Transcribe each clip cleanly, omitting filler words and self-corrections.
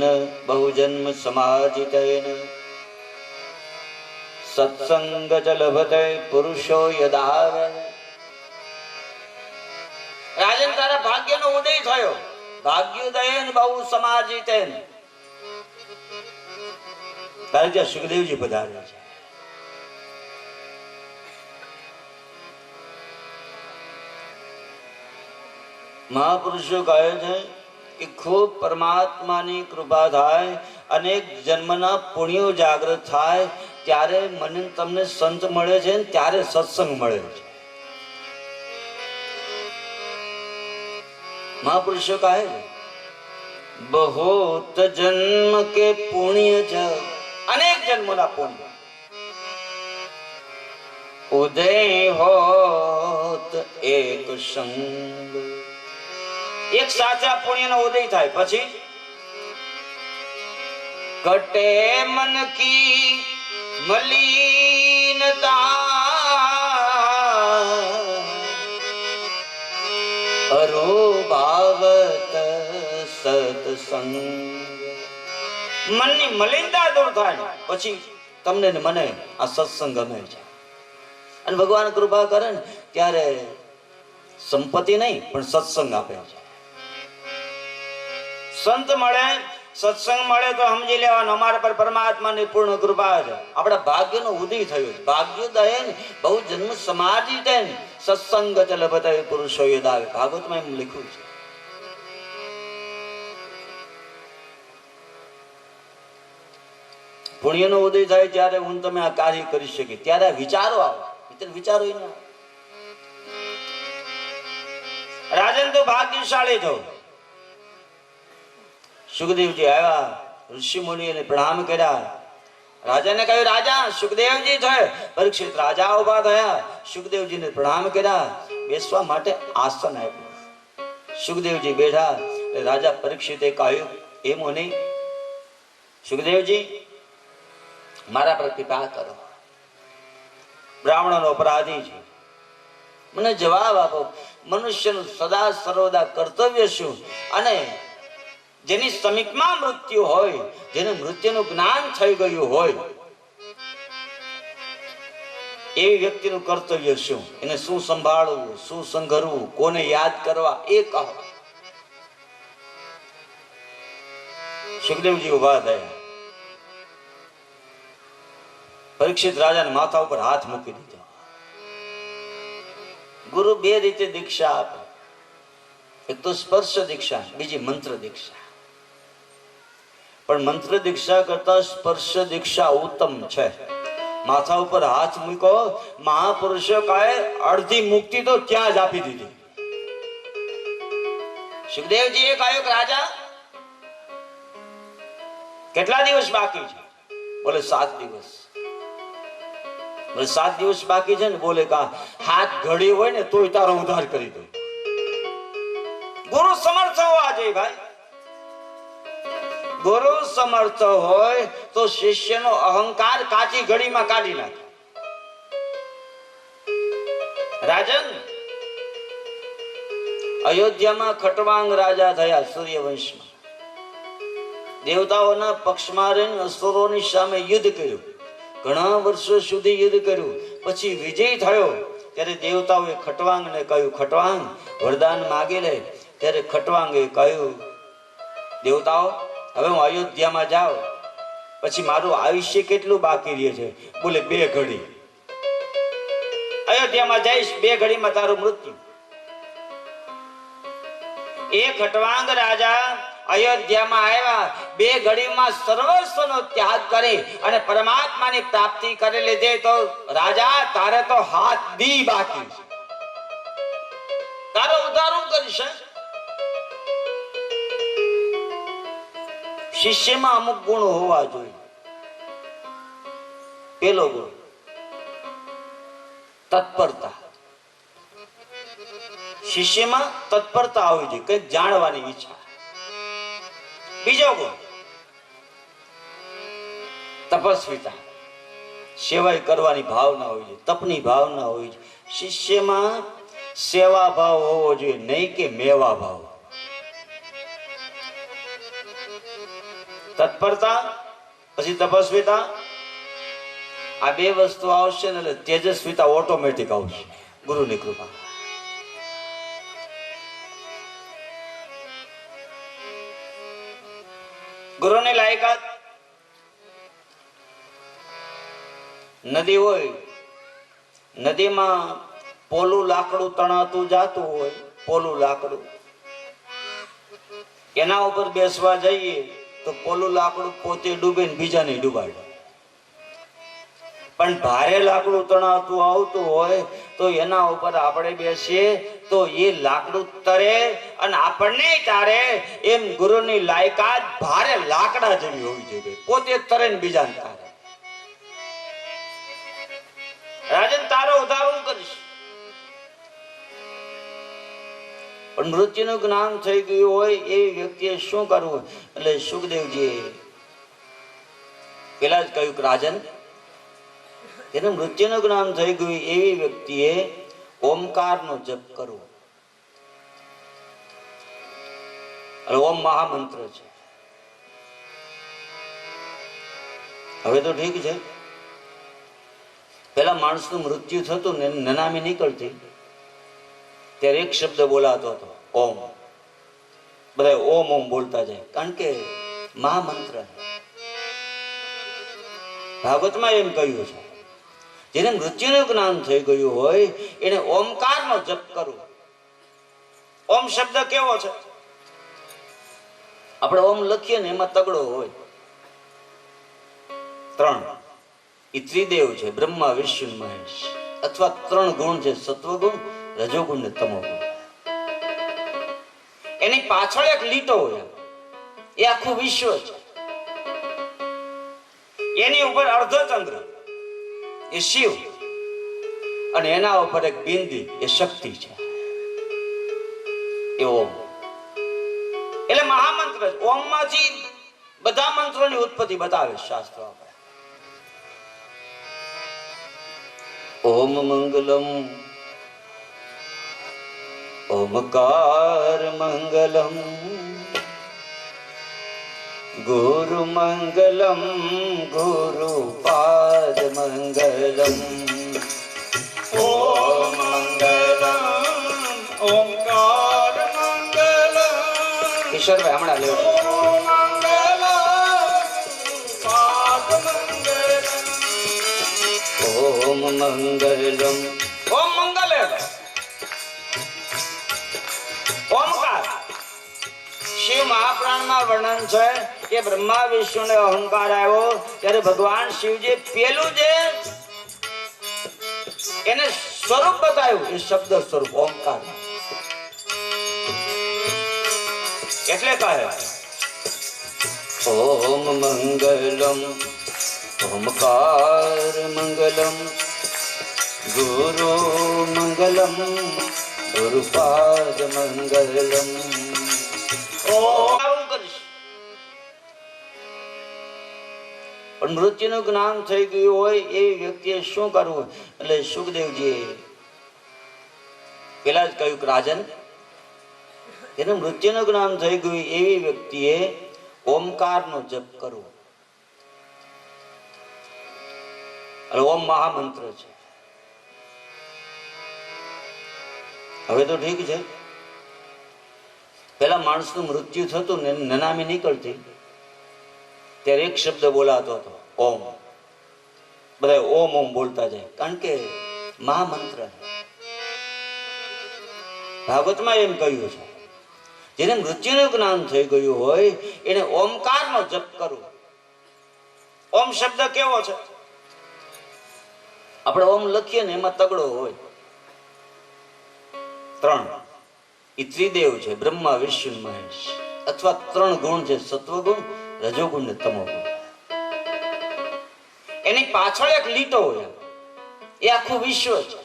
तेन बहुजन्म समाजितेन सत्संग च लभते पुरुषो यदाव। રાજન તારા ભાગ્યનો ઉદય થયો, ભાગ્યોદયન બહુ સમાજિતેન. તારે જ્યાં સુખદેવજી પધાર્યા છે. મહાપુરુષો કહે છે કે ખૂબ પરમાત્માની કૃપા થાય, અનેક જન્મના પુણ્યો જાગૃત થાય ત્યારે મને તમને સંત મળે છે, ત્યારે સત્સંગ મળે છે. महापुरुषों का है बहुत जन्म के पुण्य ज अनेक जन्मों ना पुण्य उदय होत एक संग. एक साचा पुण्य नो उदय थाय પછી कटे मन की मलिनता અરોભાવત સત્સંગ. મનની મલિનતા દૂર થાય પછી તમને ને મને આ સત્સંગ ગમે છે. અને ભગવાન કૃપા કરે ને ત્યારે સંપત્તિ નહીં પણ સત્સંગ આપે છે. સંત મળે, સત્સંગ મળે તો સમજી લેવાનું અમારા પર પરમાત્માની પૂર્ણ કૃપા છે. આપણા ભાગ્યનો ઉદય થયો. ભાગ્યોદયન બહુ જન્મ સમાજિતેન સત્સંગ ચ લભતે પુરુષો યદાવ. ભાગવતમાં એમ લખ્યું છે. પુણ્યનો ઉદય થાય ત્યારે હું તમે આ કાર્ય કરી શકી, ત્યારે વિચારો આવે. વિચારો ના. રાજન તો ભાગ્યશાળી થયો. સુખદેવજી આવ્યા, ઋષિ મુનિઓને પ્રણામ કર્યા. રાજાને કહ્યું રાજા સુખદેવજી છે. પરીક્ષિત રાજા ઉભા થયા, સુખદેવજીને પ્રણામ કર્યા, બેસવા માટે આસન આપ્યું. સુખદેવજી બેઠા. રાજા પરીક્ષિતે કહ્યું એ મુનિ સુખદેવજી મારા પર કૃપા કરો, બ્રાહ્મણનો અપરાધી છે, મને જવાબ આપો. મનુષ્યનું સદા સર્વદા કર્તવ્ય શું? અને જેની સમીપમાં મૃત્યુ હોય, જેને મૃત્યુનું જ્ઞાન થઈ ગયું હોય એવી વ્યક્તિનું કર્તવ્ય શું? એને શું સંભાળવું, શું સંઘરવું, કોને યાદ કરવા એ કહો. સુખદેવજી ઉભા થયા. પરીક્ષિત રાજાને માથા ઉપર હાથ મૂકી દીધો. ગુરુ બે રીતે દીક્ષા આપે, એક તો સ્પર્શ દીક્ષા, બીજી મંત્ર દીક્ષા. પણ મંત્ર દીક્ષા કરતા સ્પર્શ દીક્ષા ઉત્તમ છે. માથા ઉપર હાથ મૂકો, મહાપુરુષો કહે અડધી મુક્તિ તો ત્યાં જ આપી દીધી. સુખદેવજીએ કહ્યું કે રાજા કેટલા દિવસ બાકી છે? બોલે 7 દિવસ. બોલે 7 દિવસ બાકી છે ને? બોલે કા હાથ ઘડી હોય ને તોય તારો ઉદ્ધાર કરી દો. ગુરુ સમર્થ હોવા જોઈએ ભાઈ. ગુરુ સમર્થ હોય તો શિષ્યનો અહંકાર કાચી ઘડીમાં કાઢી નાખે. રાજન અયોધ્યામાં ખટવાંગ રાજા થયા સૂર્યવંશમાં. દેવતાઓના પક્ષમાં રહીને અસુરોની સામે યુદ્ધ કર્યું. ઘણા વર્ષો સુધી યુદ્ધ કર્યું. પછી વિજય થયો ત્યારે દેવતાઓએ ખટવાંગને કહ્યું ખટવાંગ વરદાન માગી લે. ત્યારે ખટવાંગે કહ્યું દેવતાઓ હવે હું અયોધ્યામાં જાઉં પછી મારું આયુષ્ય કેટલું બાકી રહે છે? બોલે 2 ઘડી. અયોધ્યામાં જઈશ 2 ઘડીમાં તારું મૃત્યુ. એ ખટવાંગ રાજા અયોધ્યામાં આવ્યા. 2 ઘડીમાં સર્વસ્વનો ત્યાગ કરી અને પરમાત્માની પ્રાપ્તિ કરી લીધી. તો રાજા તારે તો હાથ દી બાકી છે, તારો ઉદ્ધાર હું કરીશ. શિષ્યમાં અમુક ગુણ હોવા જોઈએ. પેલો ગુણ તત્પરતા. શિષ્યમાં તત્પરતા હોવી જોઈએ, કંઈક જાણવાની ઈચ્છા. બીજો ગુણ તપસ્વીતા, સેવા કરવાની ભાવના હોવી જોઈએ, તપની ભાવના હોવી જોઈએ. શિષ્યમાં સેવા ભાવ હોવો જોઈએ, નહીં કે મેવા ભાવ. તત્પરતા પછી તપસ્વીતા, આ બે વસ્તુ આવશે ને એટલે તેજસ્વીતા ઓટોમેટિક આવશે ગુરુની કૃપા. ગુરુની લાયકાત, નદી હોય, નદીમાં પોલું લાકડું તણાતું જાતું હોય, પોલું લાકડું, એના ઉપર બેસવા જઈએ તો પોલું લાકડું પોતે ડૂબે ને બીજાને ડૂબાડે. પણ ભારે લાકડું તણાતું આવતું હોય તો એના ઉપર આપણે બેસીએ તો એ લાકડું તરે અને આપણને તારે. એમ ગુરુની લાયકાત ભારે લાકડા જેવી હોવી જોઈએ, પોતે તરે ને બીજાને તારે. રાજન તારો ઉધાર હું કરીશ, પણ મૃત્યુનું જ્ઞાન થઈ ગયું હોય એવી વ્યક્તિએ શું કરવું? એટલે સુખદેવજી પેલા જ કહ્યું કે રાજન, એને મૃત્યુનું જ્ઞાન થઈ ગયું એવી વ્યક્તિએ ઓમકારનો જપ કરવો. ઓમ મહામંત્ર છે. હવે તો ઠીક છે, પેલા માણસનું મૃત્યુ થતું ને નનામી નીકળતી ત્યારે એક શબ્દ બોલાતો હતો, ઓમ. બધા ઓમ ઓમ બોલતા જાય, કારણ કે મહામંત્ર. ભાગવતમાં એમ કહ્યું છે, જેને મૃત્યુનું જ્ઞાન થઈ ગયું હોય એને ઓમકારનો જપ કરવો. ઓમ શબ્દ કેવો છે? આપણે ઓમ લખીએ ને એમાં તગડો હોય, ત્રણ. એ ત્રિદેવ છે, બ્રહ્મા વિષ્ણુ મહેશ. અથવા ત્રણ ગુણ છે, સત્વગુણ, રજોગુણ ને તમોગુણ. એની પાછળ એક લીટો હોય, એ આખું વિશ્વ છે. એની ઉપર અર્ધચંદ્ર એ શિવ અને એના ઉપર એક બિંદી એ શક્તિ છે. એ ઓમ એટલે મહામંત્ર છે. ઓમ માંથી બધા મંત્રોની ઉત્પત્તિ બતાવે શાસ્ત્રો. આપણે ઓમ મંગલમ ઓમકાર મંગલમ ગુરુ મંગલમ ગુરુ પાદ મંગલમ. ઓમ મંગલમ ઓમકાર મંગલમ. ઈશ્વરભાઈ હમણાં લેવો. ઓમ મંગલમ. ઓમ મંગલ ઓમકાર. શિવ મહાપ્રાણમાં વર્ણન છે કે બ્રહ્મા વિષ્ણુને અહંકાર આવ્યો ત્યારે ભગવાન શિવજી પેલું જે એને સ્વરૂપ બતાવ્યું એ શબ્દ સ્વરૂપ ઓમકાર. એટલે કહે ઓમ મંગલમ ઓમકાર મંગલમ ગુરુ મંગલમ ગુરુપાદ મંગલમ. પણ મૃત્યુનું જ્ઞાન થઈ ગયું હોય એવી વ્યક્તિએ શું કરવું? એટલે સુખદેવજી પેલા જ કહ્યું કે રાજન, એને મૃત્યુનું જ્ઞાન થઈ ગયું એવી વ્યક્તિએ ઓમકારનો જપ કરવો. ઓમ મહામંત્ર છે. હવે તો ઠીક છે, પેલા માણસનું મૃત્યુ થતું ને નનામી નીકળતી ત્યારે એક શબ્દ બોલાતો હતો, ઓમ. બધા ઓમ ઓમ બોલતા જાય, કારણ કે મહામંત્ર. ભાગવતમાં એમ કહ્યું છે, જેને મૃત્યુનું જ્ઞાન થઈ ગયું હોય એને ઓમકારનો જપ કરવો. ઓમ શબ્દ કેવો છે? આપણે ઓમ લખીએ ને એમાં તગડો હોય, ત્રણ. એ ત્રિદેવ છે, બ્રહ્મા વિષ્ણુ મહેશ. અથવા ત્રણ ગુણ છે, સત્વગુણ, રજોગુણ ને તમોગુણ. એની પાછળ એક લીટો હોય, એ આખું વિશ્વ છે.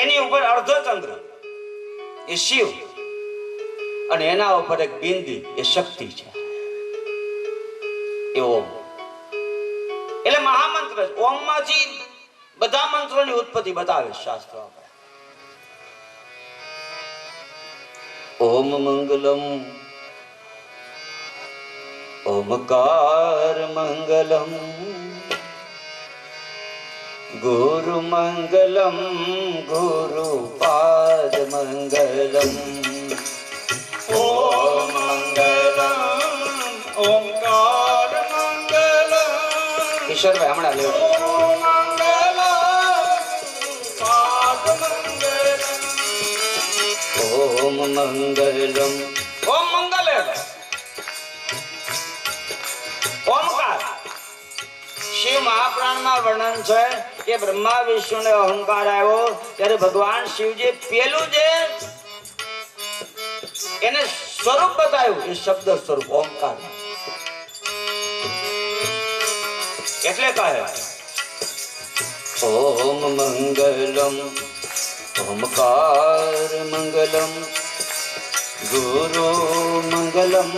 એની ઉપર અર્ધચંદ્ર એ શિવ અને એના ઉપર એક બિંદી એ શક્તિ છે. એ ઓમ એટલે મહામંત્ર છે. ઓમ માંથી બધા મંત્રોની ઉત્પત્તિ બતાવે શાસ્ત્રો. આપણે ઓમ મંગલમ ओमकार मंगलम गुरु मंगलम गुरुपाद मंगलम ओम मंगलम ओंकार मंगलम ईश्वर भाई हमारा ले ओम मंगलम ओम मंगल ओमकार शिव महापुराण में वर्णन है कि ब्रह्मा विष्णु ने अहंकार आयो त्यारे भगवान शिवजी पेलू जे एने स्वरूप बतायो ये शब्द स्वरूप ओमकार એટલે કહે ओम मंगलम ओमकार मंगलम गुरु मंगलम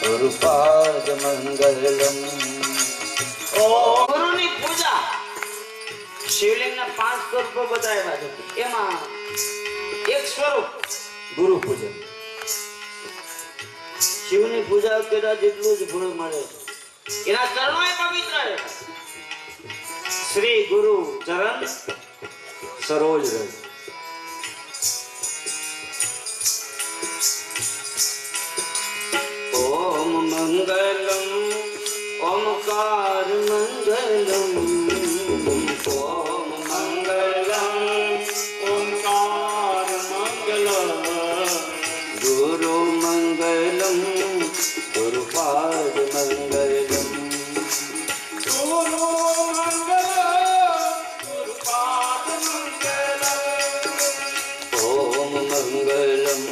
गुरुपाद मंगलम गुरुनी पूजा शिवलिंगના 5 સ્વરૂપો બતાવ્યા છે એમાં એક સ્વરૂપ ગુરુ પૂજન શિવની પૂજા કર્યા જેટલું જ ફળ મળે એના ચરણો પવિત્ર છે શ્રી ગુરુ ચરણ સરોજ રજ ओम मंगलम ओमकार मंगलम ओम मंगलम ओमकार मंगलम गुरु मंगलम गुरुपाद मंगलम गुरु मंगलम गुरुपाद मंगलम ओम मंगलम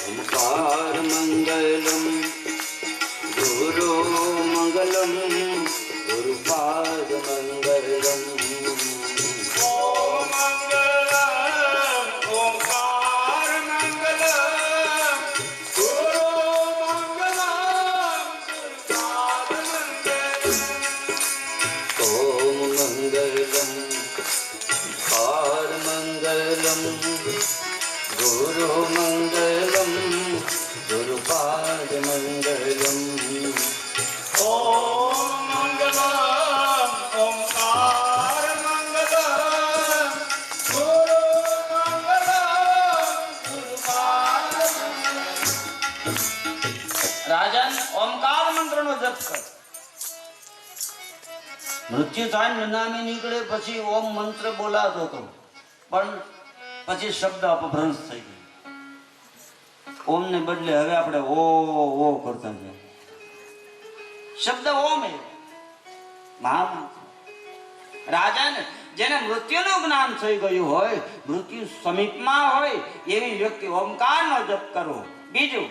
ओमकार मंगलम गुरु मंगलम गुरुपाद मंगलम ओम मंगलम ओमकार मंगलम गुरु मंगलम गुरुपाद मंगलम ओम मंगलम ओमकार मंगलम गुरु मंगलम गुरुपाद मंगलम ओम मंगलम ओमकार मंगलम गुरु मंगलम गुरुपाद राजन ओमकार मंत्र नो जप कर मृत्यु થાય નનામી નીકળે પછી ઓમ મંત્ર બોલાતો હતો પણ પછી શબ્દ અપભ્રંશ થઈ ગયો ओम ने बदले हवे આપણે ओ करता है शब्द ओम है महामंत्र राजन जेने मृत्युનું જ્ઞાન થઈ ગયું હોય મૃત્યુ સમીપમાં હોય એવી વ્યક્તિ ઓમકારનો જપ કરો બીજું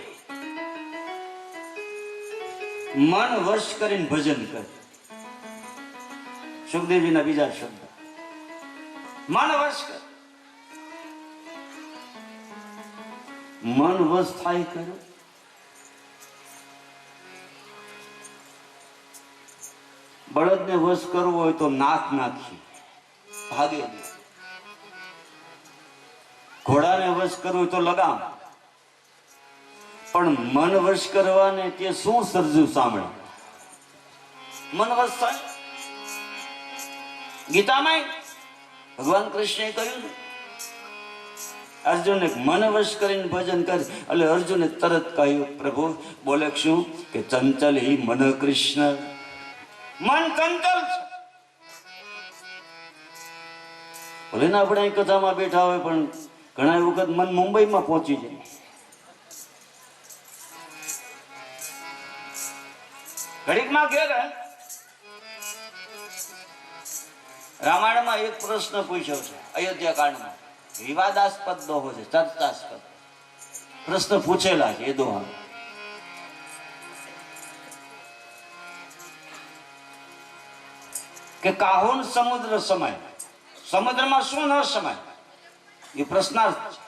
મન વશ કરીને ભજન કર સુખદેવજીના બીજા શબ્દ મન વશ કર मन वश थाय करो बळद ने वश करवो होय तो नाक नाखी भागे घोड़ा ने वश करवो तो लगाम पण मन वश करवाने ते शू सर्जू सामळे मन वश थाय गीता में भगवान कृष्णे कह्युं अर्जुन ने मन वश કરીને ભજન કર એટલે અર્જુને તરત કહ્યું પ્રભુ બોલે શું કે ચંચલ હી મન કૃષ્ણ મન ચંચલ છે ભલે ના આપણે કથામાં બેઠા હોય પણ ઘણા વખત મન મુંબઈમાં પહોંચી જાય ઘડીકમાં ઘેર રામાયણમાં એક પ્રશ્ન પૂછ્યો છે અયોધ્યા કાંડમાં विवादास्पद दोहो है चर्चास्पद प्रश्न पूछेला है दोहा के काहुन समुद्र समय समुद्र में शू न समय ये प्रश्नार्थ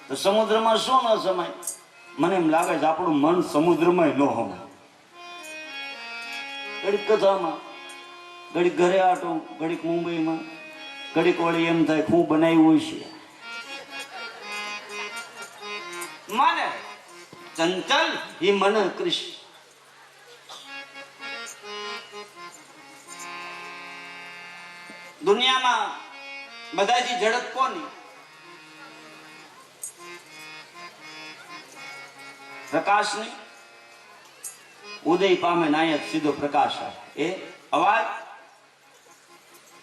तो समुद्र में शू न समय મને એમ લાગે છે આપણું મન સમુદ્રમાં ન હોય ઘડીક કથામાં ઘડીક ઘરે આટો ઘડીક મુંબઈમાં घड़ीक वળી एम थाय खूब बनाव्યું છે माने ચંચલ હિ મન કૃષ્ણ. દુનિયામાં બધાથી ઝડપ કોની? પ્રકાશની. ઉદય પામે નાયક સીધો પ્રકાશ આવે. એ અવાજ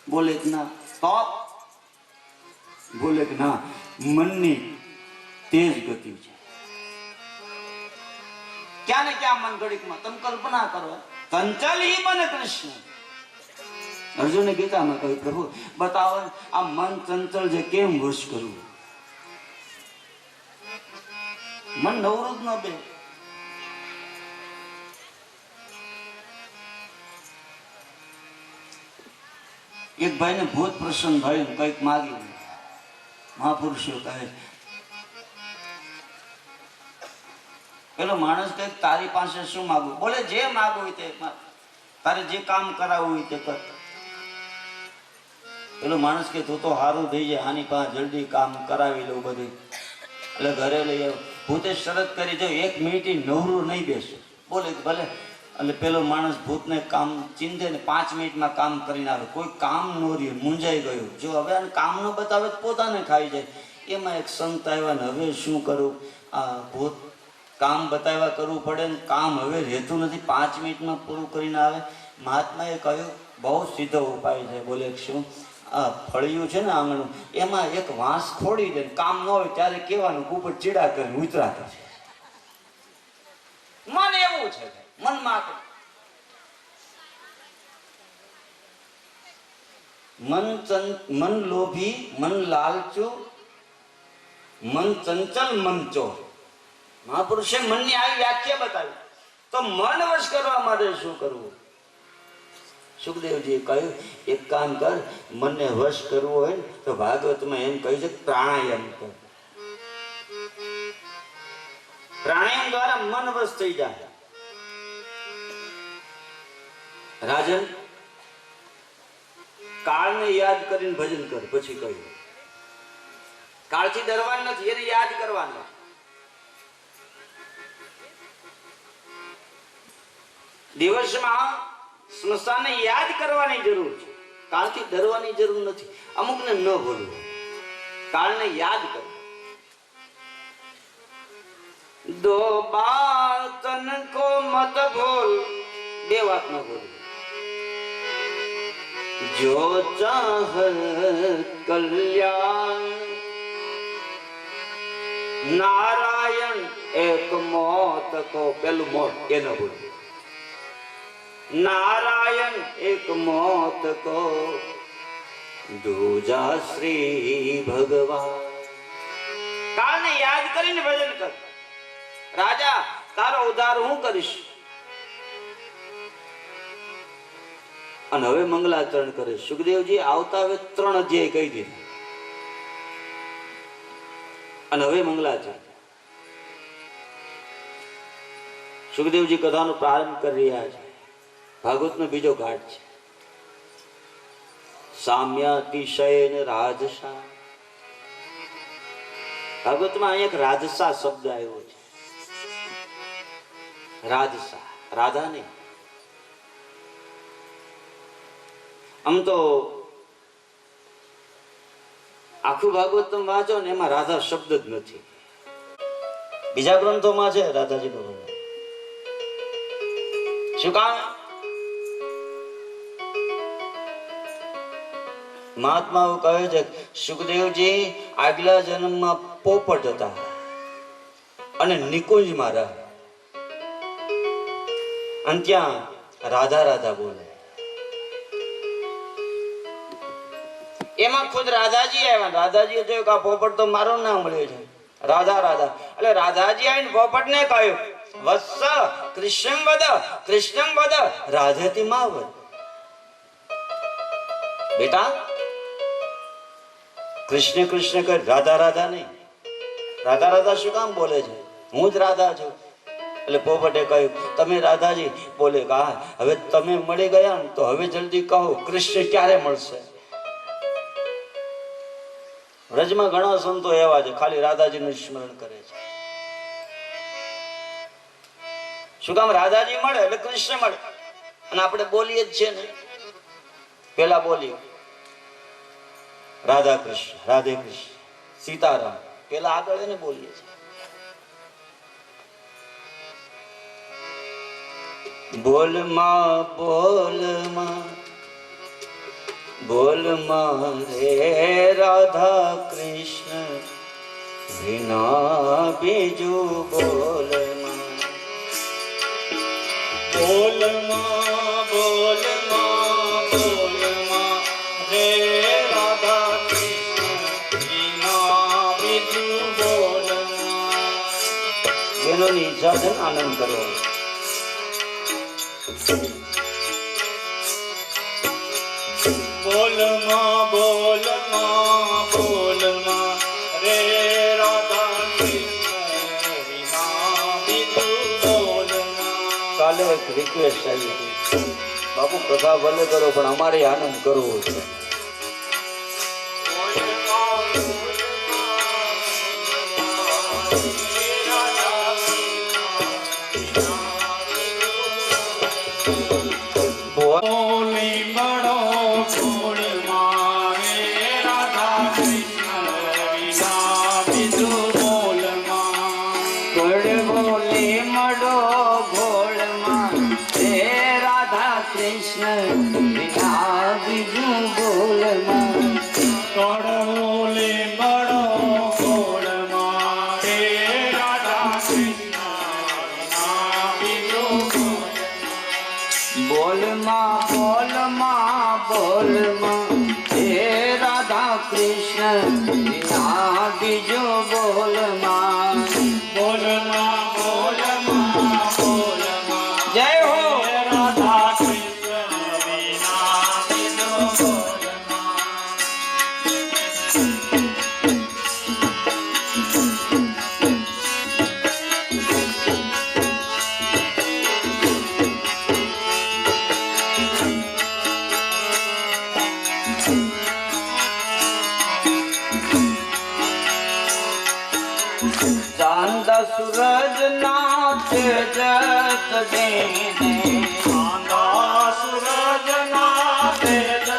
બોલે કે ના, તપ બોલે કે ના, મનની તેજ ગતિ છે. ક્યાં ને ક્યાં મન ઘડીકમાં. તમે કલ્પના કરો, ચંચલ હિ મન કૃષ્ણ. અર્જુને ગીતામાં કહ્યું, પ્રભુ બતાવો આ મન ચંચલ છે કેમ વશ કરવું? મન નવરું જ ન બે. એક ભાઈને ભૂત પ્રસન્ન થયું, કઈક માગ્યું. મહાપુરુષો કહે, પેલો માણસ કહે તારી પાસે શું માગવું? બોલે જે માગવું હોય તે, તારે જે કામ કરાવવું હોય તે કર. પેલો માણસ કે તું તો સારું થઈ જાય, આની પાસે જલ્દી કામ કરાવી લઉં બધું, એટલે ઘરે લઈ આવ. ભૂતે શરત કરી, જો 1 મિનિટ નવરું નહીં બેસે. બોલે ભલે. એટલે પેલો માણસ ભૂતને કામ ચિંતે ને 5 મિનિટમાં કામ કરીને આવે. કોઈ કામ ન રહ્યું, મૂંઝાઈ ગયું. જો હવે કામ ન બતાવે પોતાને ખાઈ જાય. એમાં એક સંત આવ્યા ને હવે શું કરું? આ ભૂત કામ બતાવ્યા કરવું પડે ને કામ હવે રહેતું નથી, 5 મિનિટમાં પૂરું કરીને આવે. મહાત્માએ કહ્યું બહુ સીધો ઉપાય છે. બોલે શું? આ ફળિયું છે ને આંગણું, એમાં એક વાંસ ખોડી દે, કામ ન હોય ત્યારે કહેવાનું ઉપર ચીડા કરીને ઉતરાતા છે. મન એવું છે, મનમાં મન લોભી, મન લાલચુ, મન ચંચલ, મન ચોર. મહાપુરુષે મનની આવી વ્યાખ્યા બતાવી. તો મન વશ કરવા માટે શું કરવું? સુખદેવજીએ કહ્યું એક કામ કર, મનને વશ કરવું હોય ને તો ભાગવતમાં એમ કહ્યું છે પ્રાણાયામ કર. પ્રાણાયામ દ્વારા મન વશ થઈ જાય. રાજન, કાળને યાદ કરીને ભજન કર. પછી કહ્યું કાળથી ડરવાનું નથી, એને યાદ કરવાનું. દિવસમાં સ્મશાનને યાદ કરવાની જરૂર છે, કાળથી ડરવાની જરૂર નથી. અમુકને ન ભૂલવું, કાળને યાદ કરો. દો બાતન કો મત ભૂલ, 2 વાત ન ભૂલ. જો ચાહ કલ્યાણ, નારાયણ એક મોત કો. પેલું મોત એ ન ભૂલ. नारायण एक मौत को, दूजा श्री भगवान. કાળને યાદ કરીને ભજન કર. રાજા તારો ઉદ્ધાર હું કરીશ. અને હવે મંગલાચરણ કરે. સુખદેવજી આવતા હવે 3 અધ્યાય કહી દીધા. અને હવે મંગલાચરણ. સુખદેવજી કથાનો પ્રારંભ કરી રહ્યા છે. ભાગવતનો બીજો ઘાટ છે. સામ્યાતિશય રાજસા. ભાગવતમાં એક રાજસા શબ્દ આવ્યો છે. રાજસા, રાધા નહીં. આમ તો આખું ભાગવત તમે વાંચો ને એમાં રાધા શબ્દ જ નથી. બીજા ગ્રંથોમાં છે રાધાજીનો વર્ણન. શું કામ? મહાત્માઓ કહે છે સુખદેવજી આગલા જન્મમાં પોપટ હતા અને નિકુંજમાં રહ્યા. અને ત્યાં રાધા રાધા બોલે. એમાં ખુદ રાધાજી આવ્યા. રાધાજીએ જોયું કે આ પોપટ તો મારું નામ મળ્યું છે, રાધા રાધા. એટલે રાધાજી આવીને પોપટને કહ્યું વત્સ કૃષ્ણમ વદ, કૃષ્ણમ વદ રાધેતિ મા વદ. બેટા કૃષ્ણ કૃષ્ણ કર, રાધા રાધા નહીં. રાધા રાધા શું કામ બોલે છે? હું જ રાધા છું. એટલે પોપટે કહ્યું તમે રાધાજી? બોલે કે હા, હવે તમે મળી ગયા ને તો હવે જલ્દી કહો કૃષ્ણ ક્યારે મળશે? વ્રજમાં ઘણા સંતો એવા છે ખાલી રાધાજીનું સ્મરણ કરે છે. શું કામ? રાધાજી મળે એટલે કૃષ્ણ મળે. અને આપણે બોલીએ જ છે ને, પેલા બોલીએ રાધા કૃષ્ણ, રાધે કૃષ્ણ, સીતારામ, પેલા આગળ એને બોલીએ છીએ. બોલમાં બોલમાં બોલમાં રે રાધા કૃષ્ણ વિના બીજું બોલમાં. બોલમાં બોલમાં બોલમાં રે રાધા કૃષ્ણ વિના બીજું બોલમાં. બહેનોની ઈચ્છા છે, આનંદ કરો. બોલમાં બોલમાં બોલમાં રે રાધા કૃષ્ણ વિના બીજું બોલમાં. કાલે એક રિક્વેસ્ટ આવી હતી, બાપુ કથા ભલે કરો પણ અમારે આનંદ કરવો છે. બોલમાં બોલમાં બોલમાં હે રાધા કૃષ્ણ વિના બીજો બોલમાં. બોલમાં બોલમાં બોલમાં જય હો રાધા કૃષ્ણ વિના બીજો બોલમાં. ચાંદ સૂરજ ના તેજ તજીને, ચાંદ સૂરજ ના તેજ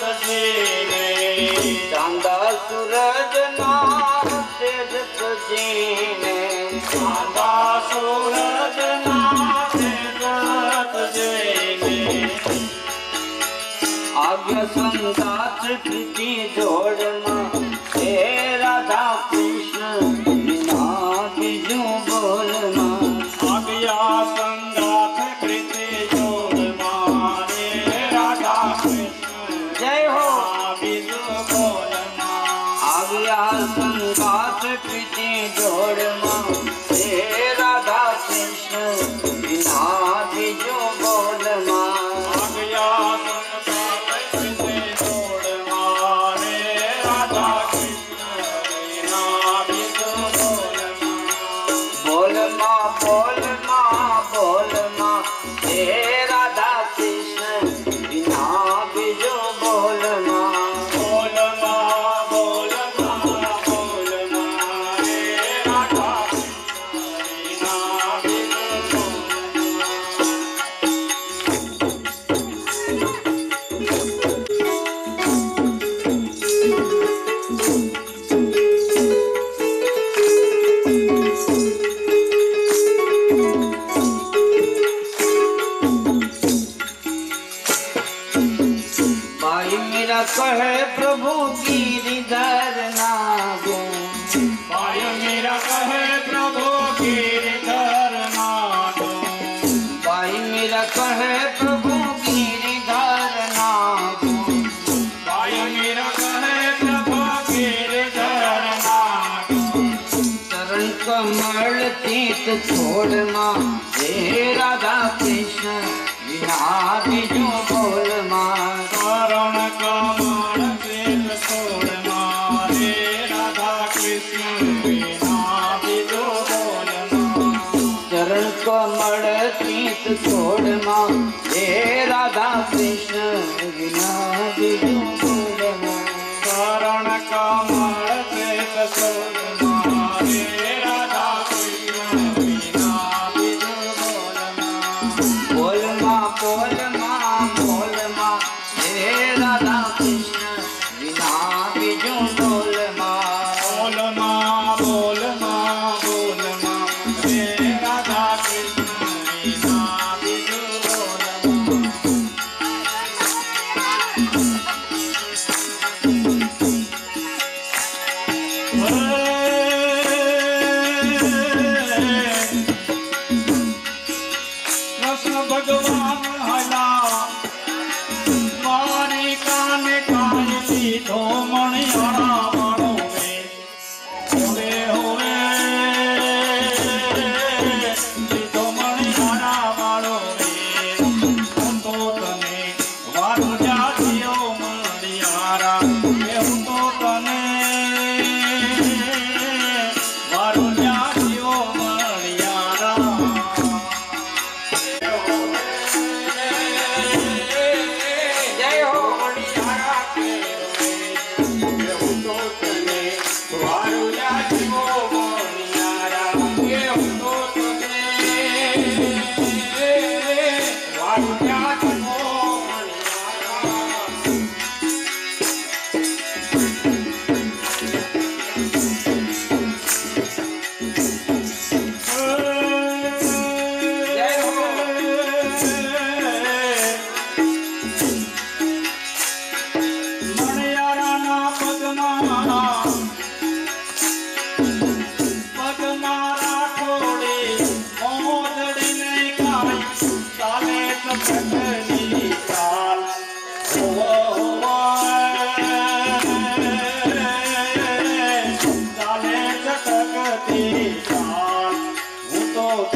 તજીને, ચાંદ સૂરજ ના તેજ તજીને, ચાંદ સૂરજ ના તેજ તજીને. આજ્ઞ સંગાત પ્રીતિ જોડમાં હે રાધા કૃષ્ણ વિના બીજું બોલમાં. આજ્ઞા સંગાત પ્રીતિ જોડમાં હે રાધા કૃષ્ણ જય હો બીજું બોલમાં. આજ્ઞા સંગાત પ્રીતિ જોડમાં હે રાધા કૃષ્ણ વિના બીજું બોલમાં. બોલમાં બોલમાં બોલમાં હે રાધા કૃષ્ણ વિના બીજો બોલમાં. બોલમાં બોલમાં બોલમાં હે રાધા કૃષ્ણ વિના બીજો कहे प्रभु गिरिधर नागो. भाई मेरा कहे प्रभु गिरिधर नागो. भाई मेरा कहे प्रभु गिरिधर नागो. भाई मेरा कहे प्रभु गिरिधर नागो. चरण कमल तीत छोड़ मां हे राधा कृष्ण विना बीजो बोल मां. चरण कमल तीत छोड़ मां हे राधा कृष्ण विना बीजो बोल मां. चरण कमल तीत छोड़ मां हे राधा कृष्ण विना बीजो बोल मां. चरण कमल तीत छोड़ मां हे राधा कृष्ण विना बीजो बोल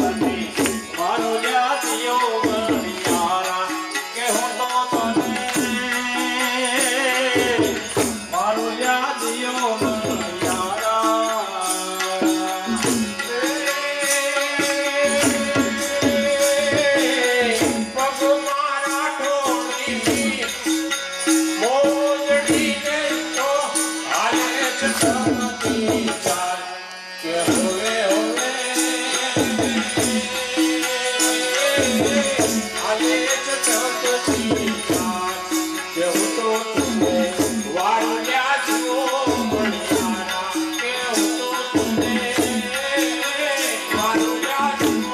तने मारो जातियो मणियारा के हूँ तो तने मारो जातियो मणियारा पग मारा ठोड़ी मोजड़ी ने तो आले चटती चार के होवे होवे आले चटती चार के हो तो तुमे वारुल्या जियो मणियारा के हो तो तुमे वारुल्या जियो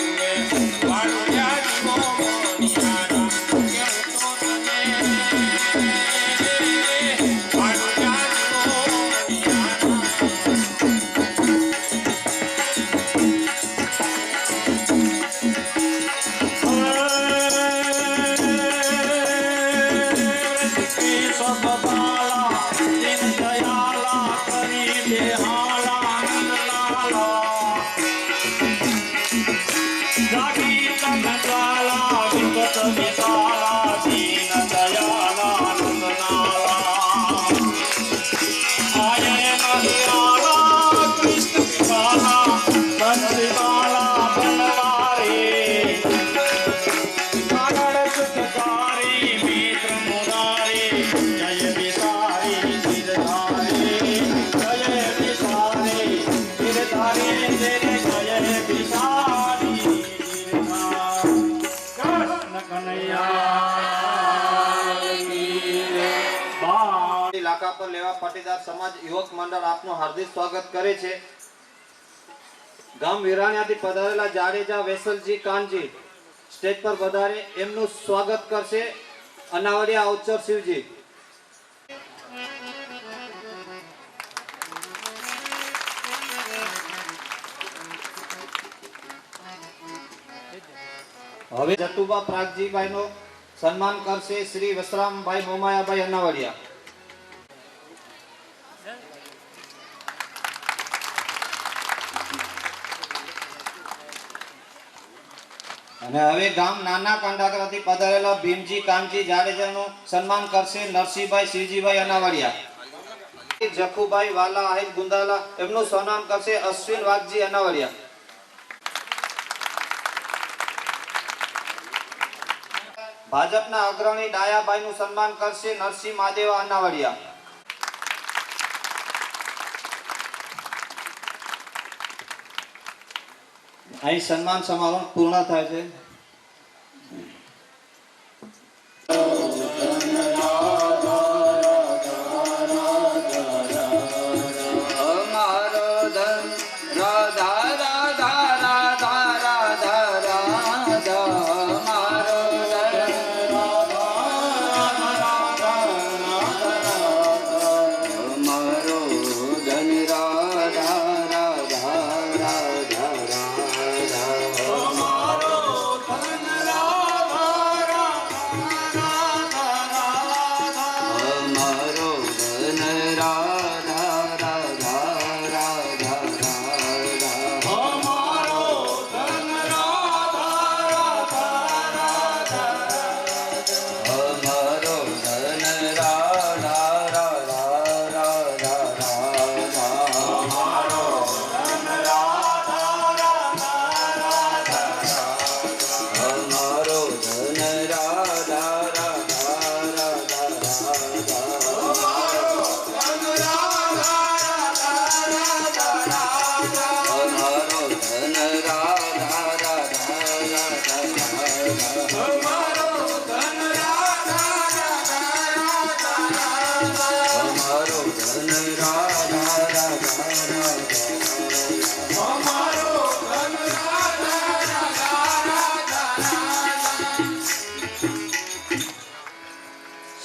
તુમે વાળુલ્યા જીવો મણિયારા કેવું તો તને વાળુલ્યા જીવો મણિયારા લાકા પર લેવા પાટીદાર સમાજ યુવક મંડળ આપનું હાર્દિક સ્વાગત કરે છે. ગામ વિરાણિયાથી પધારેલા જાડેજા વેસલજી કાનજી સ્ટેજ પર પધારે એમનું સ્વાગત કરશે અનાવડિયા અવચર શિવજી. હવે જતુબા પ્રાગજીભાઈ નો સન્માન કરશે શ્રી વસરામભાઈ મોમાયાભાઈ અનાવડિયા. અને હવે ગામ નાના કાંડાકરાથી પધારેલા ભીમજી કાનજી જાડેજાનું સન્માન કરશે નરસિંહભાઈ શિવજીભાઈ અનાવડિયા. જખુભાઈ વાલા આહિર ગુંદાલા એમનું સન્માન કરશે અશ્વિન વાઘજી અનાવડિયા. ભાજપના અગ્રણી ડાયાભાઈનું સન્માન કરશે નરસિંહ મહાદેવા અનાવડિયા. અહીં સન્માન સમારોહ પૂર્ણ થાય છે. અમારો ધન રાધા રાધા રાધા રાધા રાધા અમારો ધન અમારો ધન રાધા રાધા રાધા અમારો ધન રાધા રાધા રાધા અમારો ધન રાધા રાધા અમારો ધન રાધા અમારો ધન રાધા અમારો ધન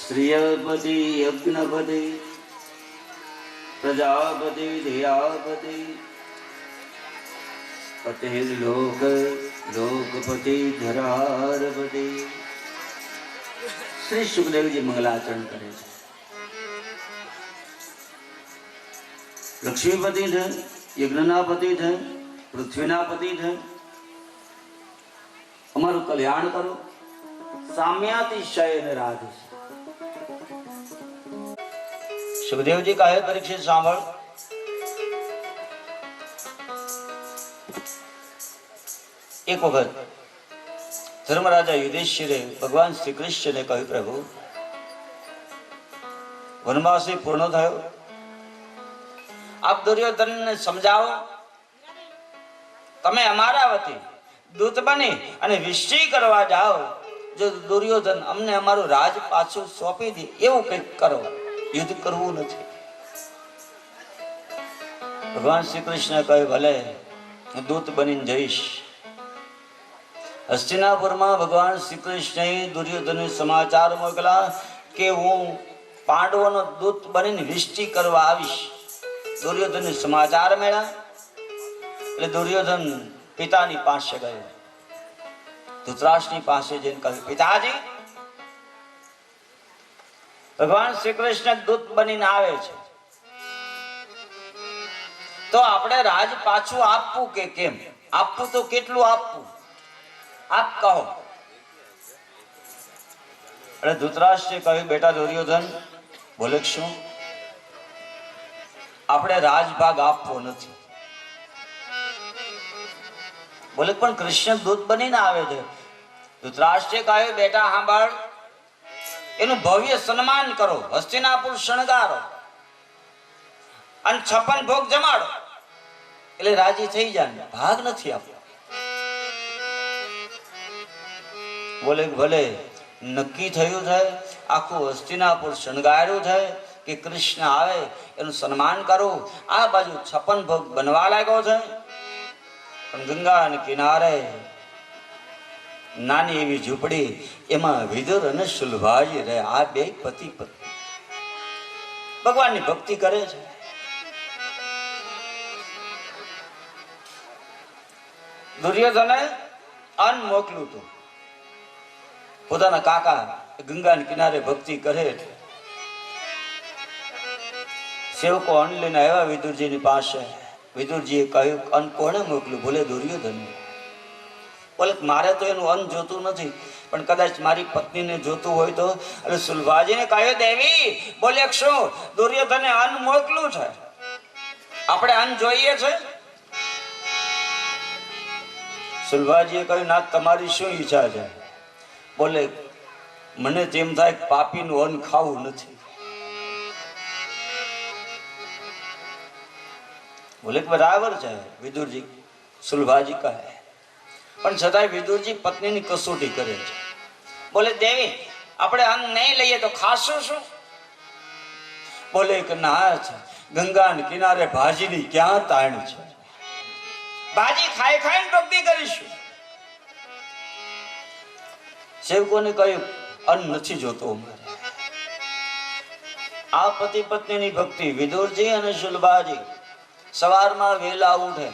શ્રીયપતિ યજ્ઞપતિ પ્રજાપતિ ધ્યાપતિ પટેલ લોક લોકપતિ ધરારપતિ શ્રી સુખદેવજી મંગલાચરણ કરે છે. લક્ષ્મીપતિ છે, યજ્ઞના પતિ છે, પૃથ્વીના પતિ છે. અમારું કલ્યાણ કરો. સામ્યાતિશય રાધ. સુખદેવજી કહે પરીક્ષિત સાંભળ. એક વખત ધર્મરાજા યુધિષ્ઠિરે ભગવાન શ્રી કૃષ્ણને કહ્યું, પ્રભુ વનવાસ પૂર્ણ થયો, આપ દુર્યોધનને સમજાવો. તમે અમારા વતી દૂત બની અને વિષય કરવા જાઓ. જો દુર્યોધન અમને અમારું રાજ પાછું સોંપી દે એવું કંઈક કરો, યુદ્ધ કરવું નથી. ભગવાન શ્રી કૃષ્ણ કહે, ભલે હું દૂત બનીને જઈશ, હસ્તિનાપુરમાં ભગવાન શ્રી કૃષ્ણએ દુર્યોધનને સમાચાર મોકલા કે હું પાંડવોનો દૂત બનીને વિષ્ટિ કરવા આવીશ. દુર્યોધનને સમાચાર મળ્યા એટલે દુર્યોધન પિતાની પાસે ગયો. ધૃતરાષ્ટ્રની પાસે જઈને કહ્યું, પિતાજી, ભગવાન શ્રી કૃષ્ણ દૂત બનીને આવે છે, તો આપણે રાજ પાછું આપવું કે કેમ? આપવું તો કેટલું આપવું, આપ કહો. એટલે ધૃતરાષ્ટ્રે કહ્યું, બેટા દુર્યોધન, બોલે શું? આપણે રાજભાગ આપવો નથી. બોલે પણ કૃષ્ણ દૂત બનીને આવે છે. ધૃતરાષ્ટ્રે કહ્યું, બેટા સાંભળ, એનું ભવ્ય સન્માન કરો, હસ્તિનાપુર શણગારો અને 56 ભોગ જમાડો એટલે રાજી થઈ જાય. ભાગ નથી આપવો. બોલે ભલે, નક્કી થયું છે, આખું હસ્તિનાપુર શણગાર્યું છે કે કૃષ્ણ આવે એનું સન્માન કરું. આ બાજુ 56 ભોગ બનવા લાગ્યો છે. પણ ગંગાના કિનારે નાની એવી ઝૂંપડી, એમાં વિદુર અને સુલભાજી રહે. આ બે પતિ પત્ની ભગવાનની ભક્તિ કરે છે. દુર્યોધને અન્ન મોકલ્યું હતું. પોતાના કાકા ગંગાના કિનારે ભક્તિ કરે છે. સેવકો અન્ન લઈને આવ્યા વિદુરજીની પાસે. વિદુરજીએ કહ્યું, અન્ન કોણે મોકલ્યું? બોલે દુર્યોધન. બોલે મારે તો એનું અન્ન જોતું નથી, પણ કદાચ મારી પત્નીને જોતું હોય તો. એટલે સુલભાજીને કહ્યું, દેવી, બોલે શું? દુર્યોધને અન્ન મોકલ્યું છે, આપણે અન્ન જોઈએ છે. સુલભાજીએ કહ્યું, ના, તમારી શું ઈચ્છા છે? બોલે મને તેમ થાય પાપીનું અન્ન ખાવું નથી. બોલે બરાબર છે વિદુરજી, સુલભાજી કહે. પણ છતાંય વિદુરજી પત્નીની કસોટી કરે છે. બોલે દેવી, આપણે અન્ન નહીં લઈએ તો ખાશું શું? બોલે કે ના, ગંગાના કિનારે ભાજીની ક્યાં તાણ છે? ભાજી ખાઈ ખાઈને ભક્તિ કરીશું. સેવકોને કહ્યું, અન્ન નથી જોતો અમારે. આ પતિ પત્નીની ભક્તિ. વિદુરજી અને સુલભાજી સવારમાં વહેલા ઉઠે,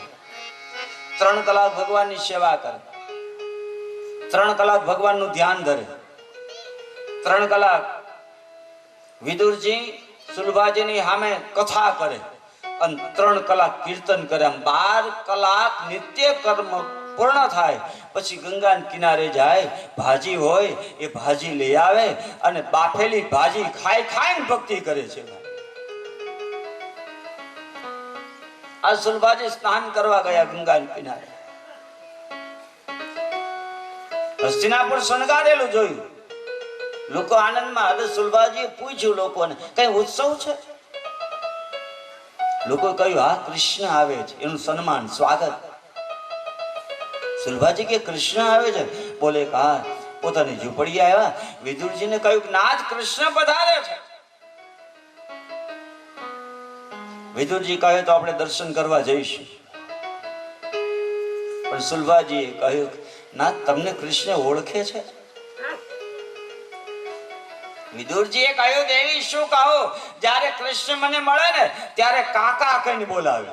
3 કલાક ભગવાનની સેવા કરે, 3 કલાક ભગવાનનું ધ્યાન ધરે, 3 કલાક વિદુરજી સુલભાજીની સામે કથા કરે અને 3 કલાક કીર્તન કરે. 12 કલાક નિત્ય કર્મ પૂર્ણ થાય પછી ગંગાના કિનારે જાય. ભાજી હોય એ ભાજી લઈ આવે અને બાફેલી ભાજી ખાઈ ખાઈને ભક્તિ કરે છે. આ સુલભાજી સ્નાન કરવા ગયા ગંગાના કિનારે. હસ્તિનાપુર શણગારેલું જોયું. લોકો આનંદમાં. હવે સુલભાજીએ પૂછ્યું લોકોને, કઈ ઉત્સવ છે? લોકો કહ્યું, હા, કૃષ્ણ આવે છે, એનું સન્માન, સ્વાગત. સુલભાજી કે કૃષ્ણ આવે છે? બોલે હા. પોતાની ઝૂંપડી આવ્યા. વિદુરજીને કહ્યું, નાથ, કૃષ્ણ પધારે છે. વિદુરજી કહે તો આપણે દર્શન કરવા જઈશું. પણ સુલભાજીએ કહ્યું, ના, તમને કૃષ્ણ ઓળખે છે? વિદુરજીએ કહ્યું, દેવી, શું કહો? જ્યારે કૃષ્ણ મને મળે ને ત્યારે કાકા કહીને બોલાવે.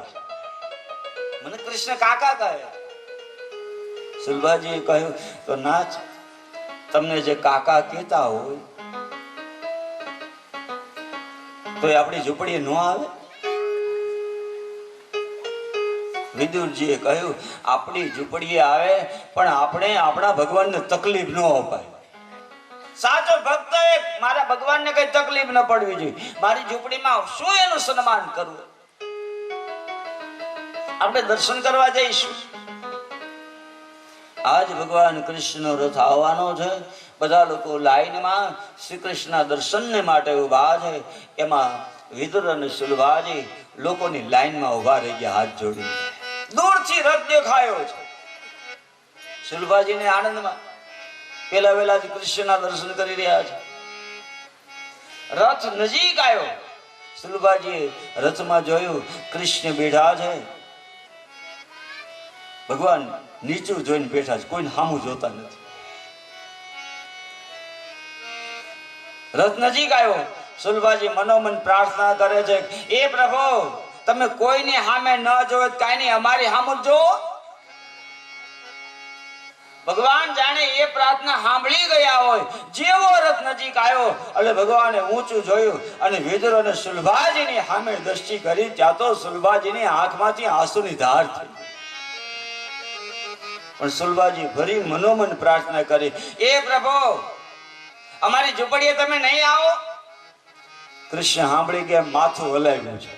મને કૃષ્ણ કાકા કહે. સુલભાજીએ કહ્યું, તો નાચ, તમને જે કાકા કહેતા હોય તો એ આપણી ઝૂંપડીએ ન આવે? વિદુરજીએ કહ્યું, આપણી ઝૂંપડીએ આવે, પણ આપણે આપણા ભગવાનને તકલીફ ન અપાય. સાચો ભક્ત મારા ભગવાનને કઈ તકલીફ ન પડવી જોઈએ. મારી ઝૂંપડીમાં શું એનું સન્માન કરવું? આપણે દર્શન કરવા જઈશું. આજ ભગવાન કૃષ્ણનો રથ આવવાનો છે. બધા લોકો લાઈનમાં શ્રી કૃષ્ણના દર્શનને માટે ઉભા છે. એમાં વિદુર અને સુલભાજી લોકોની લાઈનમાં ઉભા રહી ગયા, હાથ જોડી. દૂરથી રથ દેખાયો છે. સુલભાજીને આનંદમાં પેલા વેલા કૃષ્ણના દર્શન કરી રહ્યા છે. રથ નજીક આવ્યો. સુલભાજીએ રથમાં જોયું કૃષ્ણ બેઠા છે. ભગવાન નીચું જોઈને બેઠા છે, કોઈને સામું જોતા નથી. રથ નજીક આવ્યો. સુલભાજી મનોમન પ્રાર્થના કરે છે, એ પ્રભુ તમે કોઈની સામે ન જોવો કાંઈ નહીં, અમારી સામું જો. ભગવાન જાણે એ પ્રાર્થના સાંભળી ગયા હોય. જેવો રથ નજીક આવ્યો એટલે ભગવાને ઊંચું જોયું અને વિદુર અને સુલભાજીની સામે દ્રષ્ટિ કરી. ત્યાં તો સુલભાજીની આંખમાંથી આંસુની ધાર થઈ. પણ સુલભાજી ફરી મનોમન પ્રાર્થના કરી, એ પ્રભુ અમારી ઝૂંપડીએ તમે નહીં આવો. કૃષ્ણ સાંભળી ગયા, માથું હલાવ્યું છે.